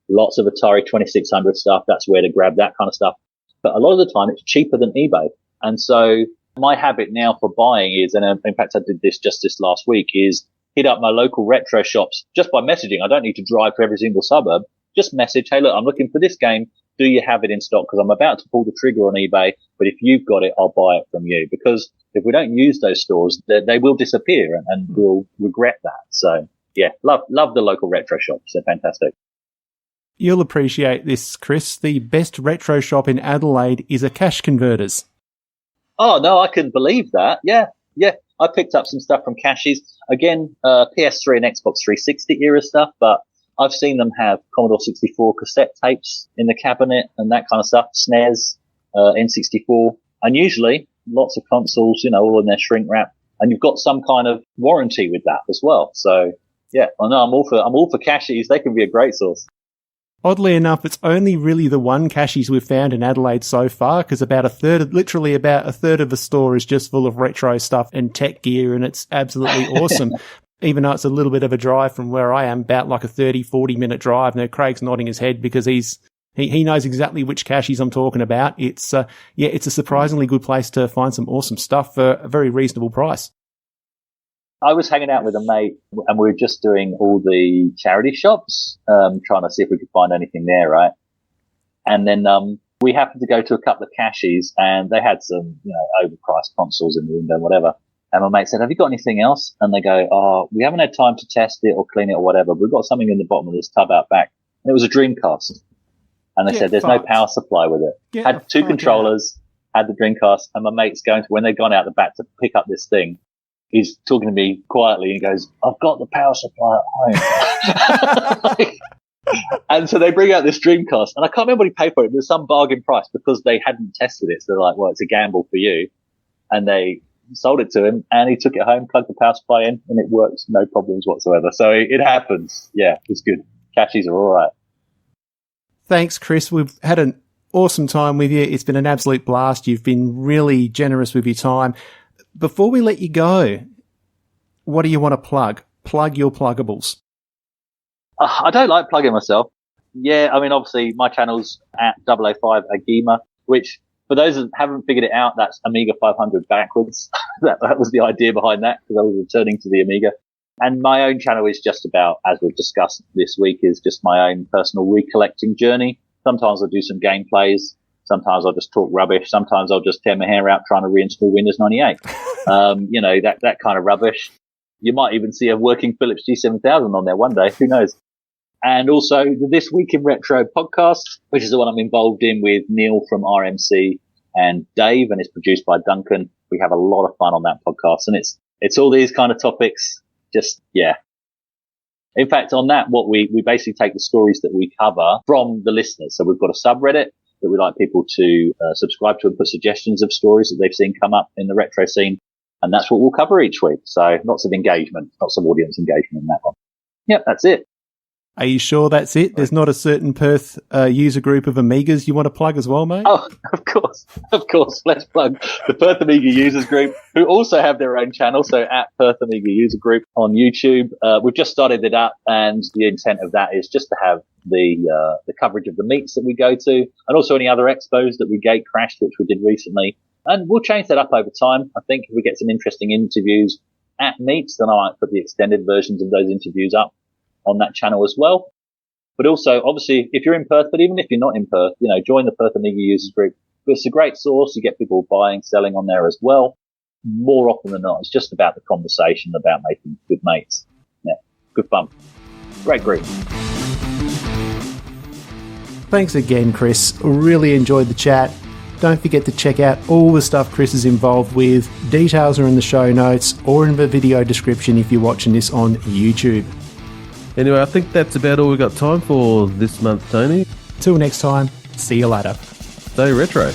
Speaker 2: lots of Atari 2600 stuff. That's where to grab that kind of stuff. But a lot of the time it's cheaper than eBay. And so my habit now for buying is, and in fact I did this just this last week, is hit up my local retro shops just by messaging. I don't need to drive to every single suburb. Just message, hey, look, I'm looking for this game. Do you have it in stock? Because I'm about to pull the trigger on eBay, but if you've got it, I'll buy it from you. Because if we don't use those stores, they will disappear and we'll regret that. So yeah, love the local retro shops. They're fantastic.
Speaker 1: You'll appreciate this, Chris. The best retro shop in Adelaide is a Cash Converters.
Speaker 2: Oh, no, I couldn't believe that. Yeah. I picked up some stuff from Cashies. Again, PS3 and Xbox 360 era stuff, but I've seen them have Commodore 64 cassette tapes in the cabinet and that kind of stuff, SNES, N64, and usually lots of consoles, all in their shrink wrap, and you've got some kind of warranty with that as well. So yeah, I know I'm all for Cashies. They can be a great source.
Speaker 1: Oddly enough, it's only really the one Cashies we've found in Adelaide so far, because about a third of the store is just full of retro stuff and tech gear, and it's absolutely awesome. Even though it's a little bit of a drive from where I am, about like a 30, 40-minute drive. Now, Craig's nodding his head because he knows exactly which Cashies I'm talking about. It's a surprisingly good place to find some awesome stuff for a very reasonable price.
Speaker 2: I was hanging out with a mate and we were just doing all the charity shops, trying to see if we could find anything there, right? And then we happened to go to a couple of Cashies and they had some, overpriced consoles in the window, whatever. And my mate said, have you got anything else? And they go, oh, we haven't had time to test it or clean it or whatever. But we've got something in the bottom of this tub out back. And it was a Dreamcast. And they said, there's no power supply with it. Had two controllers, had the Dreamcast. And my mate's when they'd gone out the back to pick up this thing, he's talking to me quietly and he goes, I've got the power supply at home. And so they bring out this Dreamcast. And I can't remember what he paid for it. It was some bargain price because they hadn't tested it. So they're like, well, it's a gamble for you. And they sold it to him and he took it home, plugged the power supply in, and it works, no problems whatsoever. So it happens. Yeah, it's good. Cashies are all right.
Speaker 1: Thanks, Chris. We've had an awesome time with you. It's been an absolute blast. You've been really generous with your time. Before we let you go, what do you want to plug? Plug your pluggables.
Speaker 2: I don't like plugging myself. Yeah, I mean, obviously my channel's at 005 AGIMA, which for those that haven't figured it out, that's Amiga 500 backwards. that was the idea behind that, because I was returning to the Amiga. And my own channel is just about, as we've discussed this week, is just my own personal recollecting journey. Sometimes I'll do some gameplays. Sometimes I'll just talk rubbish. Sometimes I'll just tear my hair out trying to reinstall Windows 98. That kind of rubbish. You might even see a working Philips G7000 on there one day. Who knows? And also the This Week in Retro podcast, which is the one I'm involved in with Neil from RMC and Dave, and it's produced by Duncan. We have a lot of fun on that podcast, and it's all these kind of topics. Just, yeah. In fact, on that, what we basically take the stories that we cover from the listeners. So we've got a subreddit that we like people to subscribe to and put suggestions of stories that they've seen come up in the retro scene. And that's what we'll cover each week. So lots of engagement, lots of audience engagement in that one. Yep, that's it.
Speaker 1: Are you sure that's it? There's not a certain Perth user group of Amigas you want to plug as well, mate?
Speaker 2: Oh, of course. Let's plug the Perth Amiga users group, who also have their own channel. So at Perth Amiga user group on YouTube. We've just started it up, and the intent of that is just to have the coverage of the meets that we go to, and also any other expos that we gate crashed, which we did recently. And we'll change that up over time. I think if we get some interesting interviews at meets, then I might put the extended versions of those interviews up on that channel as well. But also, obviously, if you're in Perth, but even if you're not in Perth, join the Perth Amiga users group. It's a great source. You get people buying, selling on there as well. More often than not, it's just about the conversation, about making good mates. Yeah, good fun. Great group.
Speaker 1: Thanks again, Chris. Really enjoyed the chat. Don't forget to check out all the stuff Chris is involved with. Details are in the show notes or in the video description if you're watching this on YouTube.
Speaker 3: Anyway, I think that's about all we've got time for this month, Tony.
Speaker 1: Till next time, see you later.
Speaker 3: Stay retro.